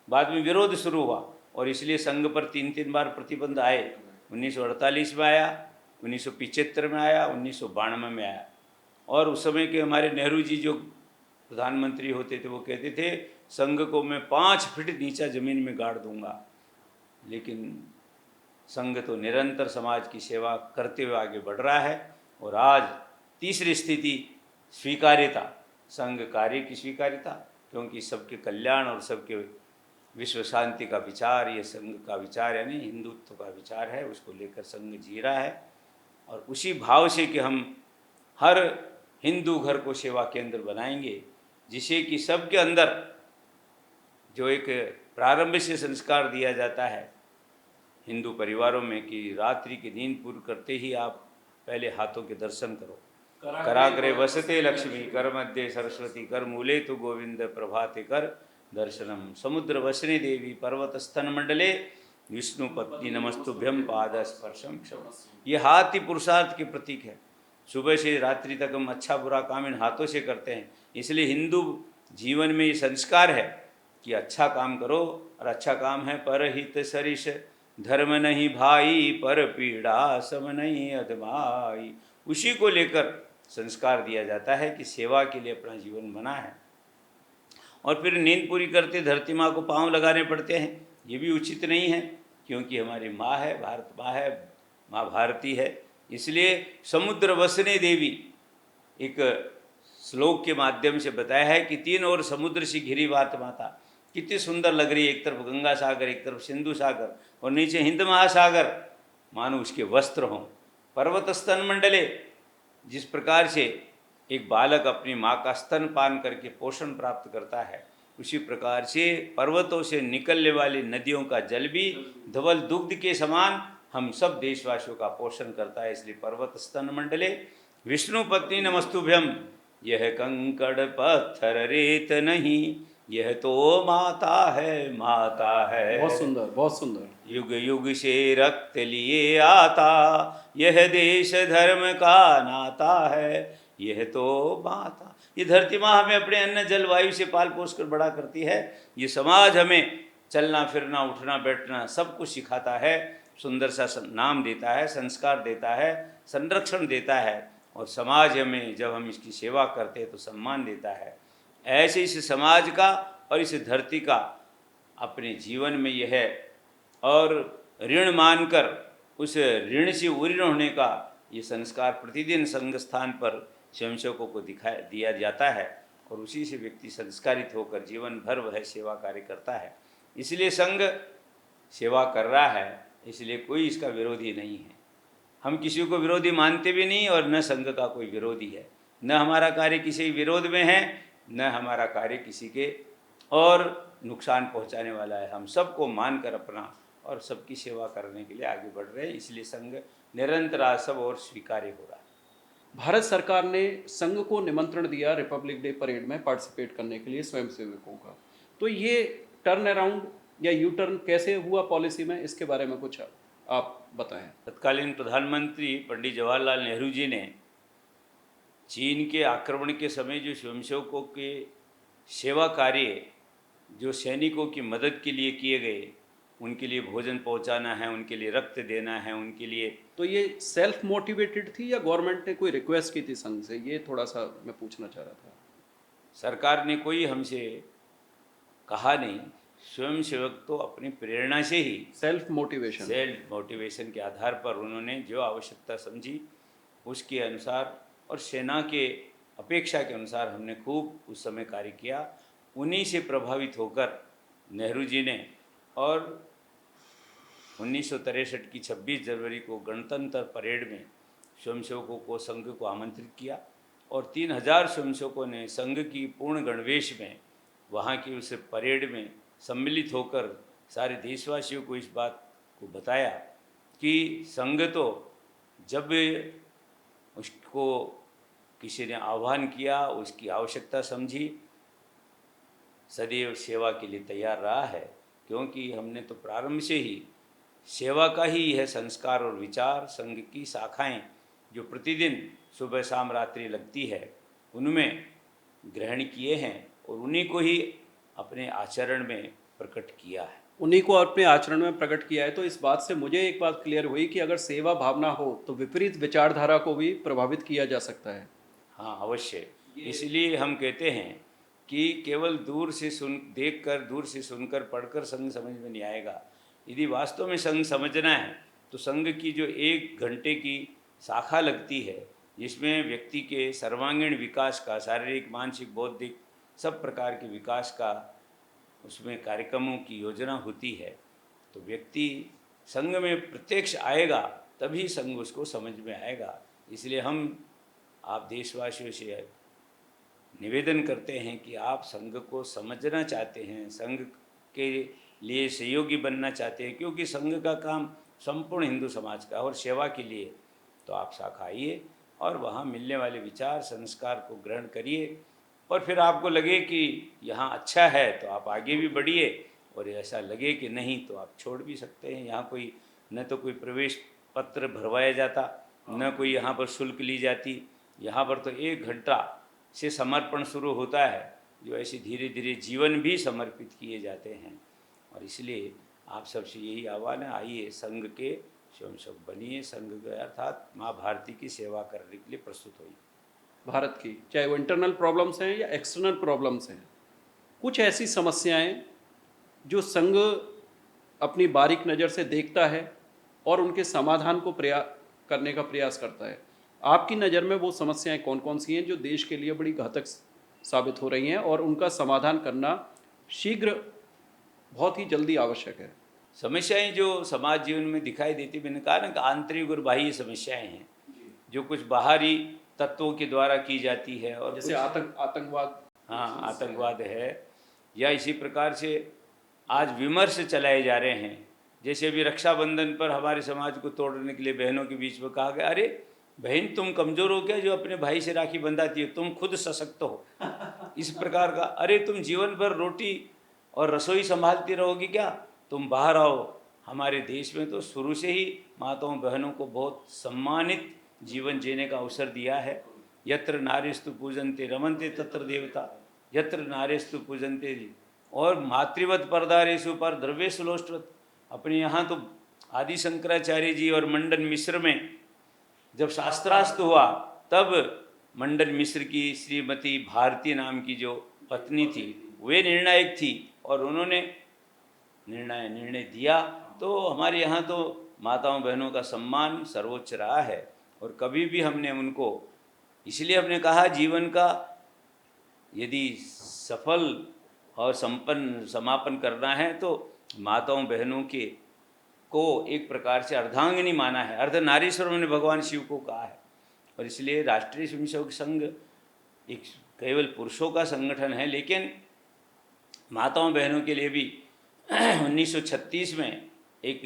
बाद में विरोध शुरू हुआ, और इसलिए संघ पर 3 बार प्रतिबंध आए। 1948 में आया, 1975 में आया, 1992 में आया। और उस समय के हमारे नेहरू जी जो प्रधानमंत्री होते थे, वो कहते थे संघ को मैं 5 फीट नीचा ज़मीन में गाड़ दूंगा। लेकिन संघ तो निरंतर समाज की सेवा करते हुए आगे बढ़ रहा है। और आज तीसरी स्थिति स्वीकार्यता, संघ कार्य की स्वीकार्यता, क्योंकि सबके कल्याण और सबके विश्व शांति का विचार ये संघ का विचार, यानी हिंदुत्व का विचार है, उसको लेकर संघ जी रहा है। और उसी भाव से कि हम हर हिंदू घर को सेवा केंद्र बनाएंगे, जिसे कि सबके अंदर जो एक प्रारंभ से संस्कार दिया जाता है हिंदू परिवारों में कि रात्रि की नींद पूरी करते ही आप पहले हाथों के दर्शन करो। कराग्रे वसते लक्ष्मी कर मध्य सरस्वती कर मूले तो गोविंद प्रभाते कर दर्शनम समुद्र वसने देवी पर्वत स्तन मंडले विष्णु पत्नी नमस्तुभ्यम पाद स्पर्शम क्षम। ये हाथ ही पुरुषार्थ के प्रतीक है। सुबह से रात्रि तक हम अच्छा बुरा काम इन हाथों से करते हैं। इसलिए हिंदू जीवन में ये संस्कार है कि अच्छा काम करो, और अच्छा काम है परहित सरिष धर्म नहीं भाई पर पीड़ा सम नहीं अधमाई। उसी को लेकर संस्कार दिया जाता है कि सेवा के लिए अपना जीवन बना है। और फिर नींद पूरी करते धरती माँ को पांव लगाने पड़ते हैं, ये भी उचित नहीं है, क्योंकि हमारी माँ है, भारत माँ है, माँ भारती है। इसलिए समुद्र वसने देवी एक श्लोक के माध्यम से बताया है कि 3 ओर समुद्र से घिरी बात माता कितनी सुंदर लग रही है। एक तरफ गंगा सागर, एक तरफ सिंधु सागर, और नीचे हिंद महासागर, मानो उसके वस्त्र हों। पर्वत स्तन मंडले, जिस प्रकार से एक बालक अपनी माँ का स्तनपान करके पोषण प्राप्त करता है, उसी प्रकार से पर्वतों से निकलने वाली नदियों का जल भी धवल दुग्ध के समान हम सब देशवासियों का पोषण करता है। इसलिए पर्वत स्तन मंडले विष्णु पत्नी नमस्तुभ्यम, यह कंकड़ पत्थर रेत नहीं, यह तो माता है, माता है। बहुत सुंदर, बहुत सुंदर। युग युग से रक्त लिए आता, यह देश धर्म का नाता है, यह तो माता। ये धरती माँ हमें अपने अन्न जल वायु से पाल पोस कर बड़ा करती है। ये समाज हमें चलना फिरना उठना बैठना सब कुछ सिखाता है, सुंदर सा नाम देता है, संस्कार देता है, संरक्षण देता है, और समाज हमें जब हम इसकी सेवा करते हैं तो सम्मान देता है। ऐसे इस समाज का और इस धरती का अपने जीवन में यह और ऋण मानकर उस ऋण से उऋण होने का ये संस्कार प्रतिदिन संघ स्थान पर स्वयंसेवकों को दिया जाता है, और उसी से व्यक्ति संस्कारित होकर जीवन भर वह सेवा कार्य करता है। इसलिए संघ सेवा कर रहा है, इसलिए कोई इसका विरोधी नहीं है। हम किसी को विरोधी मानते भी नहीं, और न संघ का कोई विरोधी है, न हमारा कार्य किसी विरोध में है, न हमारा कार्य किसी के और नुकसान पहुंचाने वाला है। हम सबको मानकर अपना और सबकी सेवा करने के लिए आगे बढ़ रहे हैं, इसलिए संघ निरंतर आज सब और स्वीकार्य हो रहा है। भारत सरकार ने संघ को निमंत्रण दिया रिपब्लिक डे परेड में पार्टिसिपेट करने के लिए स्वयंसेवकों का, तो ये टर्न अराउंड या यू टर्न कैसे हुआ पॉलिसी में, इसके बारे में कुछ आप बताएं। तत्कालीन प्रधानमंत्री पंडित जवाहरलाल नेहरू जी ने चीन के आक्रमण के समय जो स्वयंसेवकों के सेवा कार्य जो सैनिकों की मदद के लिए किए गए, उनके लिए भोजन पहुंचाना है, उनके लिए रक्त देना है, उनके लिए, तो ये सेल्फ मोटिवेटेड थी या गवर्नमेंट ने कोई रिक्वेस्ट की थी संघ से, ये थोड़ा सा मैं पूछना चाह रहा था। सरकार ने कोई हमसे कहा नहीं, स्वयंसेवक तो अपनी प्रेरणा से ही सेल्फ मोटिवेशन के आधार पर उन्होंने जो आवश्यकता समझी उसके अनुसार और सेना के अपेक्षा के अनुसार हमने खूब उस समय कार्य किया। उन्हीं से प्रभावित होकर नेहरू जी ने और 1963 की 26 जनवरी को गणतंत्र परेड में स्वयंसेवकों को संघ को आमंत्रित किया, और 3000 स्वयंसेवकों ने संघ की पूर्ण गणवेश में वहाँ की उस परेड में सम्मिलित होकर सारे देशवासियों को इस बात को बताया कि संघ तो जब उसको किसी ने आह्वान किया, उसकी आवश्यकता समझी, सदैव सेवा के लिए तैयार रहा है, क्योंकि हमने तो प्रारंभ से ही सेवा का ही यह संस्कार और विचार, संघ की शाखाएं जो प्रतिदिन सुबह शाम रात्रि लगती है उनमें ग्रहण किए हैं, और उन्हीं को ही अपने आचरण में प्रकट किया है। उन्हीं को अपने आचरण में प्रकट किया है। तो इस बात से मुझे एक बात क्लियर हुई कि अगर सेवा भावना हो तो विपरीत विचारधारा को भी प्रभावित किया जा सकता है। हाँ, अवश्य। इसलिए हम कहते हैं कि केवल दूर से देखकर, दूर से सुनकर, पढ़कर संघ समझ में नहीं आएगा। यदि वास्तव में संघ समझना है तो संघ की जो 1 घंटे की शाखा लगती है, जिसमें व्यक्ति के सर्वांगीण विकास का, शारीरिक मानसिक बौद्धिक सब प्रकार के विकास का उसमें कार्यक्रमों की योजना होती है, तो व्यक्ति संघ में प्रत्यक्ष आएगा तभी संघ उसको समझ में आएगा। इसलिए हम आप देशवासियों से निवेदन करते हैं कि आप संघ को समझना चाहते हैं, संघ के लिए सहयोगी बनना चाहते हैं, क्योंकि संघ का काम संपूर्ण हिंदू समाज का और सेवा के लिए, तो आप शाखा आइए और वहाँ मिलने वाले विचार संस्कार को ग्रहण करिए, और फिर आपको लगे कि यहाँ अच्छा है तो आप आगे भी बढ़िए, और ऐसा लगे कि नहीं तो आप छोड़ भी सकते हैं। यहाँ कोई न तो कोई प्रवेश पत्र भरवाया जाता, न कोई यहाँ पर शुल्क ली जाती। यहाँ पर तो 1 घंटा से समर्पण शुरू होता है, जो ऐसे धीरे धीरे जीवन भी समर्पित किए जाते हैं। और इसलिए आप सबसे यही आह्वान है, आइए संघ के स्वयंसेवक बनिए, संघ अर्थात माँ भारती की सेवा करने के लिए प्रस्तुत होइए। भारत की, चाहे वो इंटरनल प्रॉब्लम्स हैं या एक्सटर्नल प्रॉब्लम्स हैं, कुछ ऐसी समस्याएं जो संघ अपनी बारीक नज़र से देखता है और उनके समाधान को करने का प्रयास करता है। आपकी नज़र में वो समस्याएं कौन कौन सी हैं जो देश के लिए बड़ी घातक साबित हो रही हैं और उनका समाधान करना शीघ्र बहुत ही जल्दी आवश्यक है? समस्याएं जो समाज जीवन में दिखाई देती, मैंने कहा ना कि आंतरिक और बाह्य समस्याएं हैं। जो कुछ बाहरी तत्वों के द्वारा की जाती है, और जैसे आतंकवाद। हाँ, आतंकवाद है, या इसी प्रकार से आज विमर्श चलाए जा रहे हैं। जैसे अभी रक्षाबंधन पर हमारे समाज को तोड़ने के लिए बहनों के बीच में कहा गया, अरे बहन तुम कमज़ोर हो क्या जो अपने भाई से राखी बंधाती हो, तुम खुद सशक्त हो। इस प्रकार का, अरे तुम जीवन भर रोटी और रसोई संभालती रहोगी क्या, तुम बाहर आओ। हमारे देश में तो शुरू से ही माताओं बहनों को बहुत सम्मानित जीवन जीने का अवसर दिया है। यत्र नारीस्तु पूजन्ते रमन्ते तत्र देवता, यत्र नारीस्तु पूजन्ते, और मातृवत परदारेषु पर द्रव्येषु लोष्टवत। अपने यहाँ तो आदि शंकराचार्य जी और मंडन मिश्र में जब शास्त्रार्थ हुआ, तब मंडन मिश्र की श्रीमती भारती नाम की जो पत्नी थी वे निर्णायक थी, और उन्होंने निर्णय दिया। तो हमारे यहाँ तो माताओं बहनों का सम्मान सर्वोच्च रहा है, और कभी भी हमने उनको, इसलिए हमने कहा जीवन का यदि सफल और संपन्न समापन करना है तो माताओं बहनों के को एक प्रकार से अर्धांगिनी माना है। अर्धनारीश्वर ने भगवान शिव को कहा है, और इसलिए राष्ट्रीय स्वयंसेवक संघ एक केवल पुरुषों का संगठन है, लेकिन माताओं बहनों के लिए भी 1936 में एक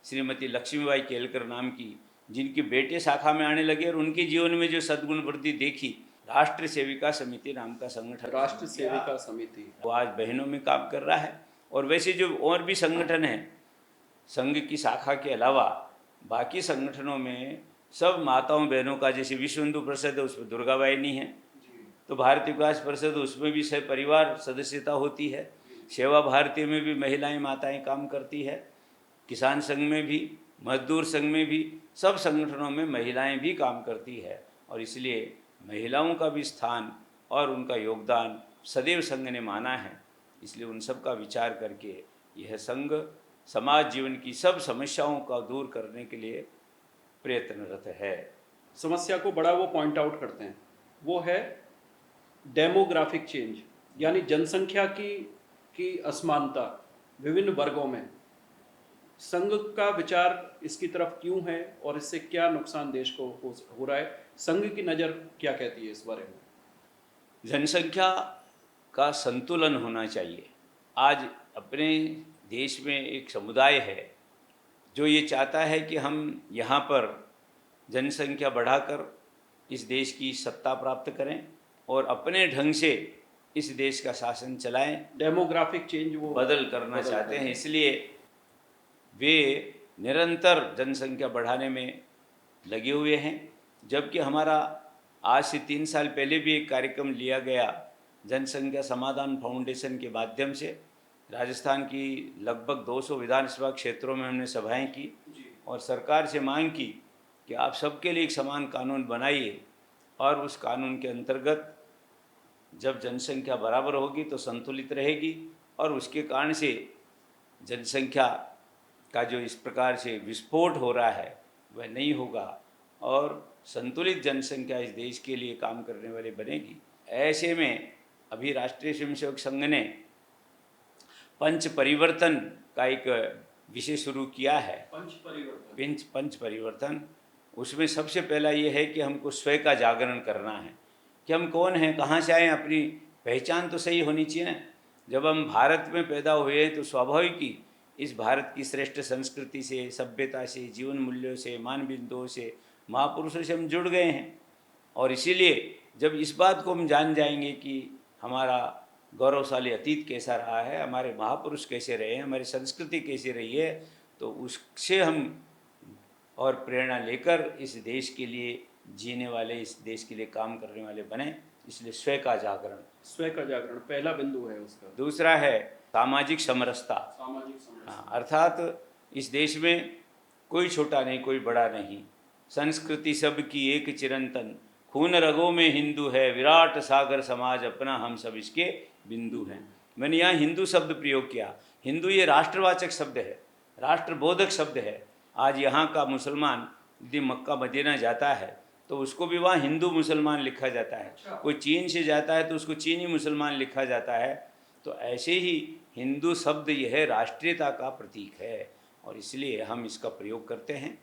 श्रीमती लक्ष्मीबाई केलकर नाम की, जिनके बेटे शाखा में आने लगे और उनके जीवन में जो सद्गुण वृद्धि देखी, राष्ट्र सेविका समिति नाम का संगठन, राष्ट्र सेविका समिति, वो आज बहनों में काम कर रहा है। और वैसे जो और भी संगठन हैं संघ की शाखा के अलावा, बाकी संगठनों में सब माताओं बहनों का, जैसे विश्व हिंदू परिषद है उसमें दुर्गा वाहिनी है, तो भारतीय विकास परिषद उसमें भी परिवार सदस्यता होती है, सेवा भारती में भी महिलाएं माताएं काम करती है, किसान संघ में भी, मजदूर संघ में भी, सब संगठनों में महिलाएं भी काम करती है। और इसलिए महिलाओं का भी स्थान और उनका योगदान सदैव संघ ने माना है। इसलिए उन सब का विचार करके यह संघ समाज जीवन की सब समस्याओं का दूर करने के लिए प्रयत्नरत है। समस्या को बड़ा वो पॉइंट आउट करते हैं, वो है डेमोग्राफिक चेंज, यानी जनसंख्या की असमानता विभिन्न वर्गों में। संघ का विचार इसकी तरफ क्यों है और इससे क्या नुकसान देश को हो रहा है, संघ की नज़र क्या कहती है इस बारे में? जनसंख्या का संतुलन होना चाहिए। आज अपने देश में एक समुदाय है जो ये चाहता है कि हम यहाँ पर जनसंख्या बढ़ाकर इस देश की सत्ता प्राप्त करें और अपने ढंग से इस देश का शासन चलाएं। डेमोग्राफिक चेंज वो बदल करना चाहते हैं, इसलिए वे निरंतर जनसंख्या बढ़ाने में लगे हुए हैं। जबकि हमारा आज से 3 साल पहले भी एक कार्यक्रम लिया गया जनसंख्या समाधान फाउंडेशन के माध्यम से। राजस्थान की लगभग 200 विधानसभा क्षेत्रों में हमने सभाएं की और सरकार से मांग की कि आप सबके लिए एक समान कानून बनाइए, और उस कानून के अंतर्गत जब जनसंख्या बराबर होगी तो संतुलित रहेगी, और उसके कारण से जनसंख्या का जो इस प्रकार से विस्फोट हो रहा है वह नहीं होगा, और संतुलित जनसंख्या इस देश के लिए काम करने वाली बनेगी। ऐसे में अभी राष्ट्रीय स्वयंसेवक संघ ने पंच परिवर्तन का एक विषय शुरू किया है। पंच परिवर्तन, उसमें सबसे पहला ये है कि हमको स्वयं का जागरण करना है कि हम कौन हैं, कहाँ से आए, अपनी पहचान तो सही होनी चाहिए ना। जब हम भारत में पैदा हुए तो स्वाभाविक ही इस भारत की श्रेष्ठ संस्कृति से, सभ्यता से, जीवन मूल्यों से, मान बिंदुओं से, महापुरुषों से हम जुड़ गए हैं। और इसीलिए जब इस बात को हम जान जाएंगे कि हमारा गौरवशाली अतीत कैसा रहा है, हमारे महापुरुष कैसे रहे हैं, हमारी संस्कृति कैसी रही है, तो उससे हम और प्रेरणा लेकर इस देश के लिए जीने वाले, इस देश के लिए काम करने वाले बने। इसलिए स्वयं का जागरण पहला बिंदु है उसका। दूसरा है सामाजिक समरसता। हाँ, अर्थात इस देश में कोई छोटा नहीं, कोई बड़ा नहीं, संस्कृति सबकी एक चिरंतन, खून रगों में हिंदू है, विराट सागर समाज अपना, हम सब इसके बिंदु हैं। मैंने यहाँ हिंदू शब्द प्रयोग किया। हिंदू ये राष्ट्रवाचक शब्द है, राष्ट्रबोधक शब्द है। आज यहाँ का मुसलमान यदि मक्का मदीना जाता है तो उसको भी वहाँ हिंदू मुसलमान लिखा जाता है। कोई चीन से जाता है तो उसको चीनी मुसलमान लिखा जाता है। तो ऐसे ही हिंदू शब्द यह राष्ट्रीयता का प्रतीक है, और इसलिए हम इसका प्रयोग करते हैं।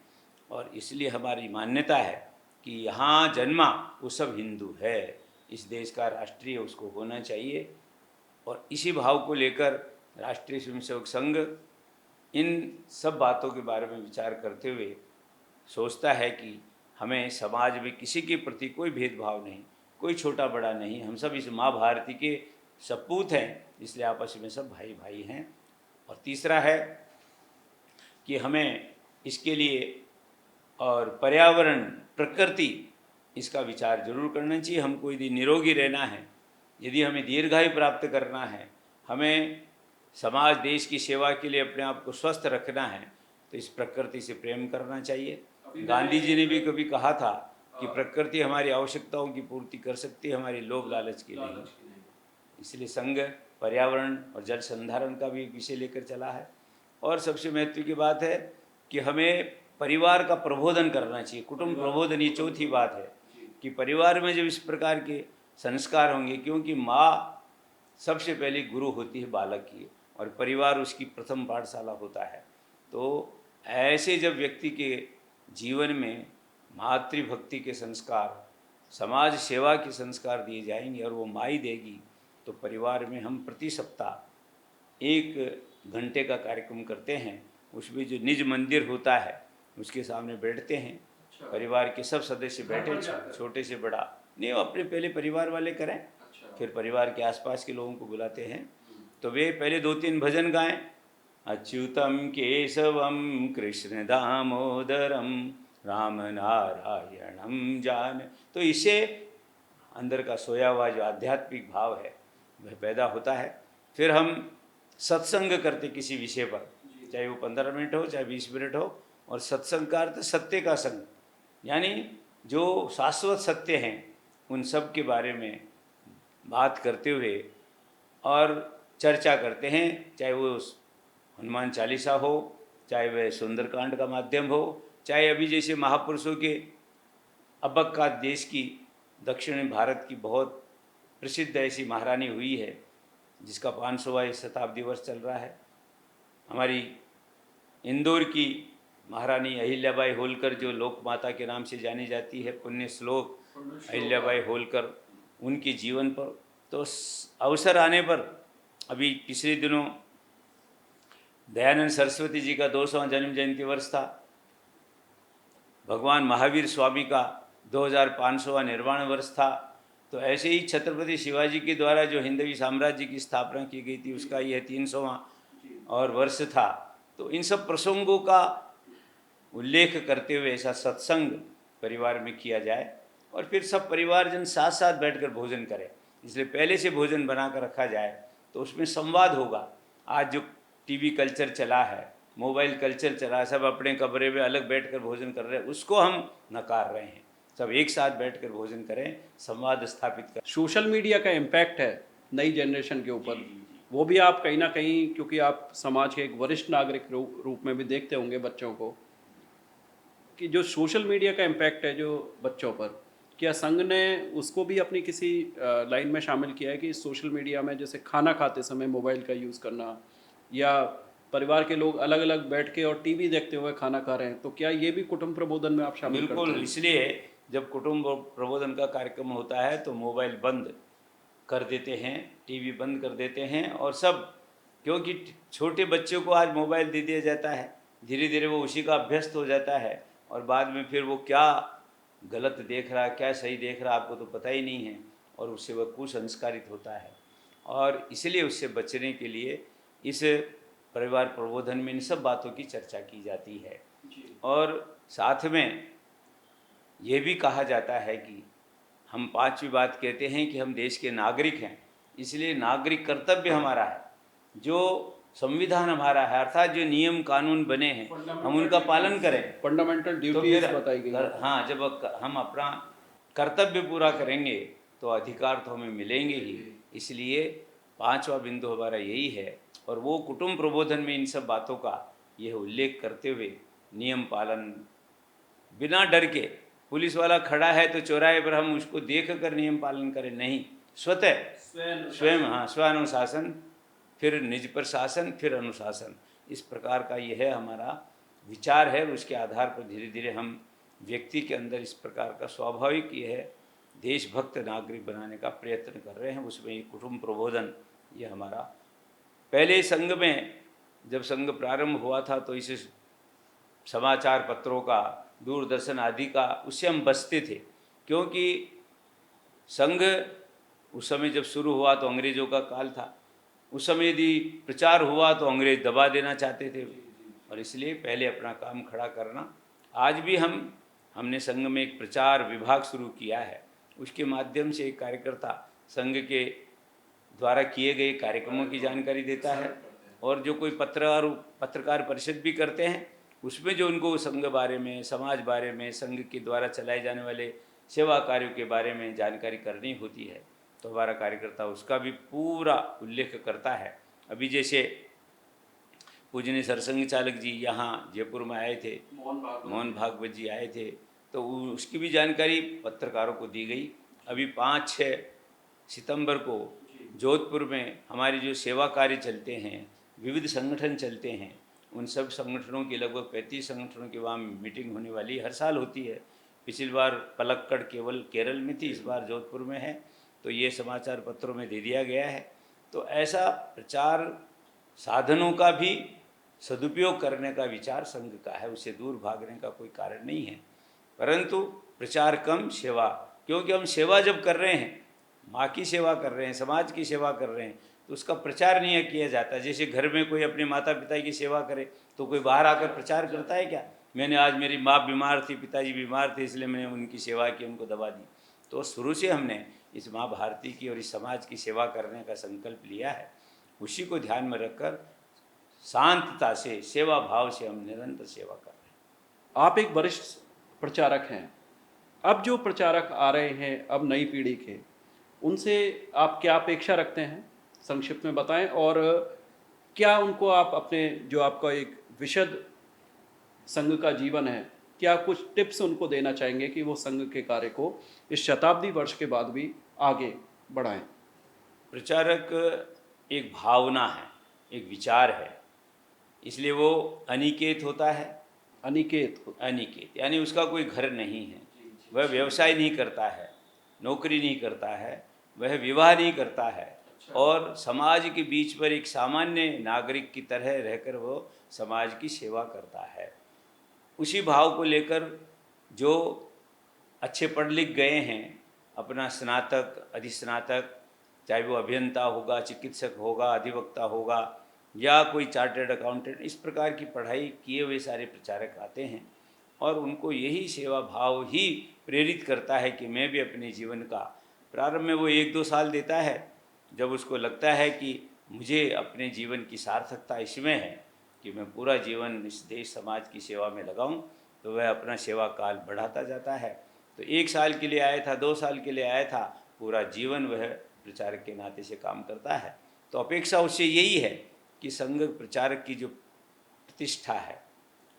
और इसलिए हमारी मान्यता है कि यहाँ जन्मा वो सब हिंदू है, इस देश का राष्ट्रीय उसको होना चाहिए। और इसी भाव को लेकर राष्ट्रीय स्वयंसेवक संघ इन सब बातों के बारे में विचार करते हुए सोचता है कि हमें समाज में किसी के प्रति कोई भेदभाव नहीं, कोई छोटा बड़ा नहीं, हम सब इस माँ भारती के सपूत हैं, इसलिए आपस में सब भाई भाई हैं। और तीसरा है कि हमें इसके लिए और पर्यावरण, प्रकृति, इसका विचार जरूर करना चाहिए। हमको यदि निरोगी रहना है, यदि हमें दीर्घायु प्राप्त करना है, हमें समाज देश की सेवा के लिए अपने आप को स्वस्थ रखना है, तो इस प्रकृति से प्रेम करना चाहिए। गांधी जी ने भी कभी कहा था कि प्रकृति हमारी आवश्यकताओं की पूर्ति कर सकती है, हमारी लोभ लालच की नहीं। इसलिए संघ पर्यावरण और जल संधारण का भी विषय लेकर चला है। और सबसे महत्व की बात है कि हमें परिवार का प्रबोधन करना चाहिए, कुटुंब प्रबोधन, ये चौथी बात है कि परिवार में जब इस प्रकार के संस्कार होंगे, क्योंकि माँ सबसे पहली गुरु होती है बालक की और परिवार उसकी प्रथम पाठशाला होता है। तो ऐसे जब व्यक्ति के जीवन में मातृभक्ति के संस्कार, समाज सेवा के संस्कार दिए जाएंगे और वो माँ ही देगी, तो परिवार में हम प्रति सप्ताह 1 घंटे का कार्यक्रम करते हैं। उसमें जो निज मंदिर होता है उसके सामने बैठते हैं, परिवार के सब सदस्य बैठे, छोटे से बड़ा नहीं, वो अपने पहले परिवार वाले करें, फिर परिवार के आसपास के लोगों को बुलाते हैं। तो वे पहले 2-3 भजन गाएं, अच्युतम केशवम कृष्ण दामोदरम राम नारायणम जान। तो इससे अंदर का सोया हुआ जो आध्यात्मिक भाव है वह पैदा होता है। फिर हम सत्संग करते किसी विषय पर, चाहे वो 15 मिनट हो चाहे 20 मिनट हो, और सत्संग का अर्थ सत्य का संग, यानी जो शाश्वत सत्य हैं उन सब के बारे में बात करते हुए और चर्चा करते हैं, चाहे वो हनुमान चालीसा हो, चाहे वह सुंदरकांड का माध्यम हो, चाहे अभी जैसे महापुरुषों के अबक का देश की दक्षिण भारत की बहुत प्रसिद्ध ऐसी महारानी हुई है जिसका 500वां शताब्दी वर्ष चल रहा है। हमारी इंदौर की महारानी अहिल्याबाई होलकर जो लोक माता के नाम से जानी जाती है, पुण्य श्लोक अहिल्याबाई होलकर, उनके जीवन पर तो अवसर आने पर अभी पिछले दिनों दयानंद सरस्वती जी का 200वां जन्म जयंती वर्ष था, भगवान महावीर स्वामी का 2500वां निर्वाण वर्ष था। तो ऐसे ही छत्रपति शिवाजी के द्वारा जो हिंदवी साम्राज्य की स्थापना की गई थी उसका यह 300वां और वर्ष था। तो इन सब प्रसंगों का उल्लेख करते हुए ऐसा सत्संग परिवार में किया जाए और फिर सब परिवारजन साथ साथ बैठकर भोजन करें। इसलिए पहले से भोजन बना कर रखा जाए तो उसमें संवाद होगा। आज जो टीवी कल्चर चला है, मोबाइल कल्चर चला है, सब अपने कमरे में अलग बैठकर भोजन कर रहे हैं, उसको हम नकार रहे हैं। सब एक साथ बैठकर भोजन करें, संवाद स्थापित करें। सोशल मीडिया का इम्पैक्ट है नई जनरेशन के ऊपर, वो भी आप कहीं ना कहीं, क्योंकि आप समाज के एक वरिष्ठ नागरिक रूप में भी देखते होंगे बच्चों को, कि जो सोशल मीडिया का इम्पैक्ट है जो बच्चों पर, क्या संघ ने उसको भी अपनी किसी लाइन में शामिल किया है कि सोशल मीडिया में जैसे खाना खाते समय मोबाइल का यूज़ करना, या परिवार के लोग अलग अलग बैठ के और टीवी देखते हुए खाना खा रहे हैं, तो क्या ये भी कुटुंब प्रबोधन में आप शामिल करते हैं? बिल्कुल, इसलिए जब कुटुंब प्रबोधन का कार्यक्रम होता है तो मोबाइल बंद कर देते हैं, टीवी बंद कर देते हैं और सब, क्योंकि छोटे बच्चों को आज मोबाइल दे दिया जाता है, धीरे धीरे वो उसी का अभ्यस्त हो जाता है और बाद में फिर वो क्या गलत देख रहा है क्या सही देख रहा है आपको तो पता ही नहीं है और उससे वह कुसंस्कारित होता है। और इसलिए उससे बचने के लिए इस परिवार प्रबोधन में इन सब बातों की चर्चा की जाती है। और साथ में ये भी कहा जाता है कि हम 5वीं बात कहते हैं कि हम देश के नागरिक हैं, इसलिए नागरिक कर्तव्य हमारा है, जो संविधान हमारा है, अर्थात जो नियम कानून बने हैं हम उनका पालन करें। फंडामेंटल तो ड्यूटीज फिर बताई गई हैं। हाँ, जब हम अपना कर्तव्य पूरा करेंगे तो अधिकार तो हमें मिलेंगे ही। इसलिए 5वां बिंदु हमारा यही है और वो कुटुंब प्रबोधन में इन सब बातों का यह उल्लेख करते हुए नियम पालन, बिना डर के, पुलिस वाला खड़ा है तो चौराहे पर हम उसको देख कर नियम पालन करें, नहीं, स्वतः स्वयं, हाँ, स्वानुशासन, फिर निज पर शासन, फिर अनुशासन, इस प्रकार का यह है हमारा विचार है। उसके आधार पर धीरे धीरे हम व्यक्ति के अंदर इस प्रकार का स्वाभाविक ये है, देशभक्त नागरिक बनाने का प्रयत्न कर रहे हैं। उसमें ये कुटुंब प्रबोधन ये हमारा पहले संघ में, जब संघ प्रारंभ हुआ था तो इसे समाचार पत्रों का, दूरदर्शन आदि का, उससे हम बचते थे, क्योंकि संघ उस समय जब शुरू हुआ तो अंग्रेज़ों का काल था। उस समय यदि प्रचार हुआ तो अंग्रेज़ दबा देना चाहते थे, और इसलिए पहले अपना काम खड़ा करना। आज भी हमने संघ में एक प्रचार विभाग शुरू किया है। उसके माध्यम से एक कार्यकर्ता संघ के द्वारा किए गए कार्यक्रमों की जानकारी देता है, और जो कोई पत्रकार परिषद भी करते हैं, उसमें जो उनको संघ बारे में, समाज बारे में, संघ के द्वारा चलाए जाने वाले सेवा कार्यों के बारे में जानकारी करनी होती है, तो हमारा कार्यकर्ता उसका भी पूरा उल्लेख करता है। अभी जैसे पूजनीय सरसंघ चालक जी यहाँ जयपुर में आए थे, मोहन भागवत जी आए थे, तो उसकी भी जानकारी पत्रकारों को दी गई। अभी 5-6 सितंबर को जोधपुर में हमारे जो सेवा कार्य चलते हैं, विविध संगठन चलते हैं, उन सब संगठनों की लगभग 35 संगठनों की वहाँ मीटिंग होने वाली हर साल होती है। पिछली बार पलक्कड़ केवल केरल में थी, इस बार जोधपुर में है, तो ये समाचार पत्रों में दे दिया गया है। तो ऐसा प्रचार साधनों का भी सदुपयोग करने का विचार संघ का है, उससे दूर भागने का कोई कारण नहीं है। परंतु प्रचार कम, सेवा, क्योंकि हम सेवा जब कर रहे हैं, माँ की सेवा कर रहे हैं, समाज की सेवा कर रहे हैं, तो उसका प्रचार नहीं किया जाता। जैसे घर में कोई अपने माता पिता की सेवा करे तो कोई बाहर आकर प्रचार करता है क्या? मैंने आज, मेरी माँ बीमार थी, पिताजी बीमार थे, इसलिए मैंने उनकी सेवा की, उनको दवा दी। तो शुरू से हमने इस माँ भारती की और इस समाज की सेवा करने का संकल्प लिया है। उसी को ध्यान में रखकर शांतता से, सेवा भाव से हम निरंतर सेवा कर रहे हैं। आप एक वरिष्ठ प्रचारक हैं। अब जो प्रचारक आ रहे हैं, अब नई पीढ़ी के, उनसे आप क्या अपेक्षा रखते हैं, संक्षिप्त में बताएं। और क्या उनको आप अपने, जो आपका एक विशद संघ का जीवन है, क्या कुछ टिप्स उनको देना चाहेंगे कि वो संघ के कार्य को इस शताब्दी वर्ष के बाद भी आगे बढ़ाएं? प्रचारक एक भावना है, एक विचार है, इसलिए वो अनिकेत होता है। अनिकेत यानी उसका कोई घर नहीं है, वह व्यवसाय नहीं करता है, नौकरी नहीं करता है, वह विवाह नहीं करता है, और समाज के बीच पर एक सामान्य नागरिक की तरह रहकर वो समाज की सेवा करता है। उसी भाव को लेकर जो अच्छे पढ़ लिख गए हैं, अपना स्नातक, अधिस्नातक, चाहे वो अभियंता होगा, चिकित्सक होगा, अधिवक्ता होगा, या कोई चार्टर्ड अकाउंटेंट, इस प्रकार की पढ़ाई किए हुए सारे प्रचारक आते हैं, और उनको यही सेवा भाव ही प्रेरित करता है कि मैं भी अपने जीवन का प्रारंभ में वो 1-2 साल देता है, जब उसको लगता है कि मुझे अपने जीवन की सार्थकता इसमें है कि मैं पूरा जीवन इस देश समाज की सेवा में लगाऊं, तो वह अपना सेवा काल बढ़ाता जाता है। तो 1 साल के लिए आया था, 2 साल के लिए आया था, पूरा जीवन वह प्रचारक के नाते से काम करता है। तो अपेक्षा उससे यही है कि संघ प्रचारक की जो प्रतिष्ठा है,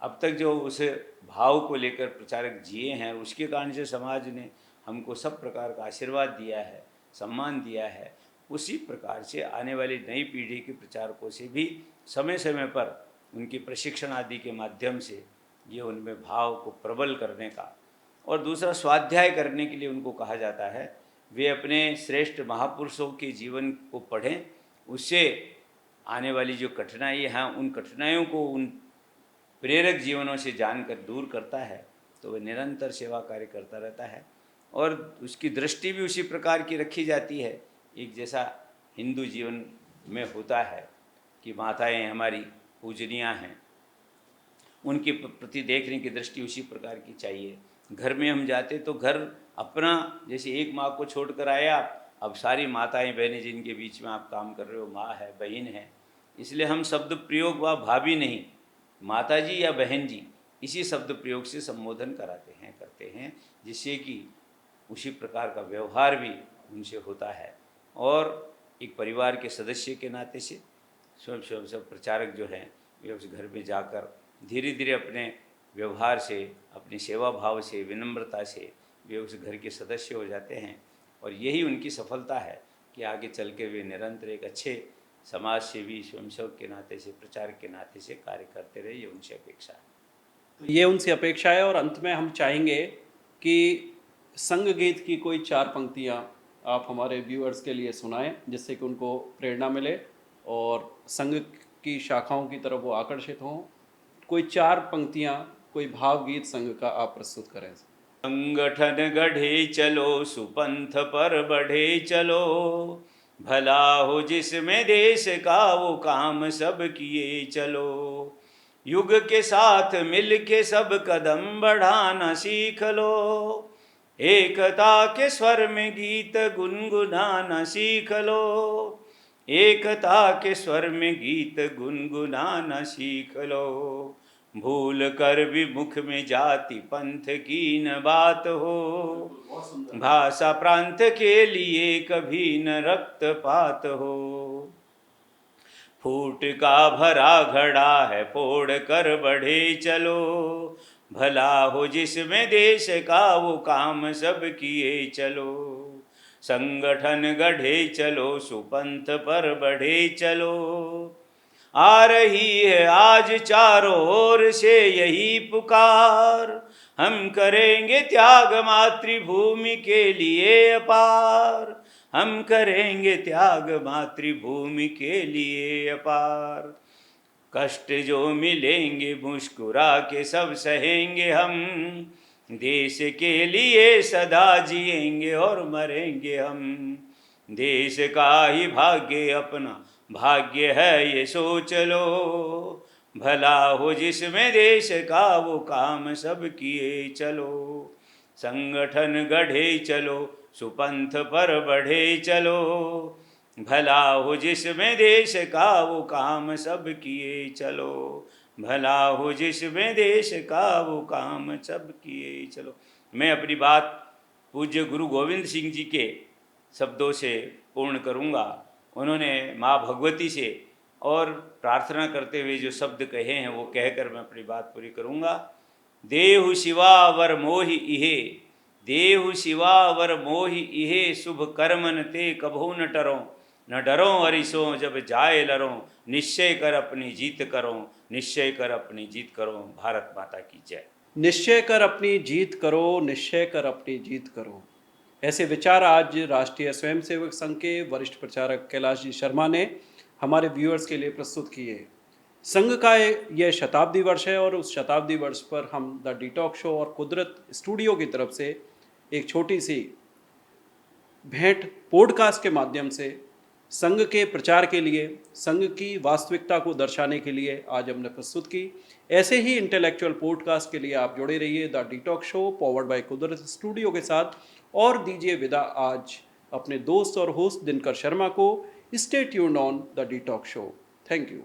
अब तक जो उस भाव को लेकर प्रचारक जिए हैं, उसके कारण से समाज ने हमको सब प्रकार का आशीर्वाद दिया है, सम्मान दिया है। उसी प्रकार से आने वाली नई पीढ़ी के प्रचारकों से भी समय समय पर उनकी प्रशिक्षण आदि के माध्यम से ये उनमें भाव को प्रबल करने का, और दूसरा स्वाध्याय करने के लिए उनको कहा जाता है, वे अपने श्रेष्ठ महापुरुषों के जीवन को पढ़ें, उससे आने वाली जो कठिनाई हैं, उन कठिनाइयों को उन प्रेरक जीवनों से जानकर दूर करता है, तो वह निरंतर सेवा कार्य करता रहता है। और उसकी दृष्टि भी उसी प्रकार की रखी जाती है, एक जैसा हिंदू जीवन में होता है कि माताएं हमारी पूजनीय हैं, उनके प्रति देखने की दृष्टि उसी प्रकार की चाहिए। घर में हम जाते तो घर अपना, जैसे एक माँ को छोड़कर आया, अब सारी माताएं बहनें जिनके बीच में आप काम कर रहे हो, माँ है, बहन है, इसलिए हम शब्द प्रयोग व भाभी नहीं, माता जी या बहन जी, इसी शब्द प्रयोग से संबोधन करते हैं, जिससे कि उसी प्रकार का व्यवहार भी उनसे होता है। और एक परिवार के सदस्य के नाते से सब प्रचारक जो हैं, वे उस घर में जाकर धीरे धीरे अपने व्यवहार से, अपनी सेवा भाव से, विनम्रता से वे उस घर के सदस्य हो जाते हैं, और यही उनकी सफलता है कि आगे चल के वे निरंतर एक अच्छे समाज सेवी, स्वयंसेवक के नाते से, प्रचारक के नाते से कार्य करते रहे, ये उनसे अपेक्षा है। ये उनसे अपेक्षा है और अंत में हम चाहेंगे कि संग गीत की कोई 4 पंक्तियाँ आप हमारे व्यूअर्स के लिए सुनाएं, जिससे कि उनको प्रेरणा मिले और संघ की शाखाओं की तरफ वो आकर्षित हों। कोई 4 पंक्तियाँ, कोई भावगीत संघ का आप प्रस्तुत करें। संगठन गढ़े चलो, सुपंथ पर बढ़े चलो, भला हो जिसमें देश का वो काम सब किए चलो। युग के साथ मिल के सब कदम बढ़ाना सीख लो, एकता के स्वर में गीत गुनगुनाना सीख लो, एकता के स्वर में गीत गुनगुनाना सीख लो। भूल कर भी मुख में जाति पंथ की न बात हो, भाषा प्रांत के लिए कभी न रक्तपात हो। फूट का भरा घड़ा है फोड़ कर बढ़े चलो, भला हो जिसमें देश का वो काम सब किए चलो। संगठन गढ़े चलो, सुपंथ पर बढ़े चलो, आ रही है आज चारों ओर से यही पुकार, हम करेंगे त्याग मातृभूमि के लिए अपार, हम करेंगे त्याग मातृभूमि के लिए अपार। कष्ट जो मिलेंगे मुस्कुरा के सब सहेंगे हम, देश के लिए सदा जिएंगे और मरेंगे हम। देश का ही भाग्य अपना भाग्य है ये सोच लो, भला हो जिसमें देश का वो काम सब किए चलो। संगठन गढ़े चलो, सुपंथ पर बढ़े चलो, भला हो जिसमें देश का वो काम सब किए चलो, भला हो जिसमें देश का वो काम सब किए चलो। मैं अपनी बात पूज्य गुरु गोविंद सिंह जी के शब्दों से पूर्ण करूँगा। उन्होंने माँ भगवती से और प्रार्थना करते हुए जो शब्द कहे हैं वो कहकर मैं अपनी बात पूरी करूँगा। देहु शिवा वर मोहि इहे, देहु शिवा वर मोहि इहे, शुभ कर्मन ते कभू न टरो, न डरो हरिसो जब जाए लरो, निश्चय कर अपनी जीत करो, निश्चय कर अपनी जीत करो। भारत माता की जय। निश्चय कर अपनी जीत करो, निश्चय कर अपनी जीत करो। ऐसे विचार आज राष्ट्रीय स्वयंसेवक संघ के वरिष्ठ प्रचारक कैलाश जी शर्मा ने हमारे व्यूअर्स के लिए प्रस्तुत किए। संघ का यह शताब्दी वर्ष है और उस शताब्दी वर्ष पर हम द डिटॉक शो और कुदरत स्टूडियो की तरफ से एक छोटी सी भेंट पॉडकास्ट के माध्यम से संघ के प्रचार के लिए, संघ की वास्तविकता को दर्शाने के लिए आज हमने प्रस्तुत की। ऐसे ही इंटेलेक्चुअल पॉडकास्ट के लिए आप जुड़े रहिए the detox show powered by कुदरत स्टूडियो के साथ। और दीजिए विदा आज अपने दोस्त और होस्ट दिनकर शर्मा को। Stay tuned on the detox show. Thank you.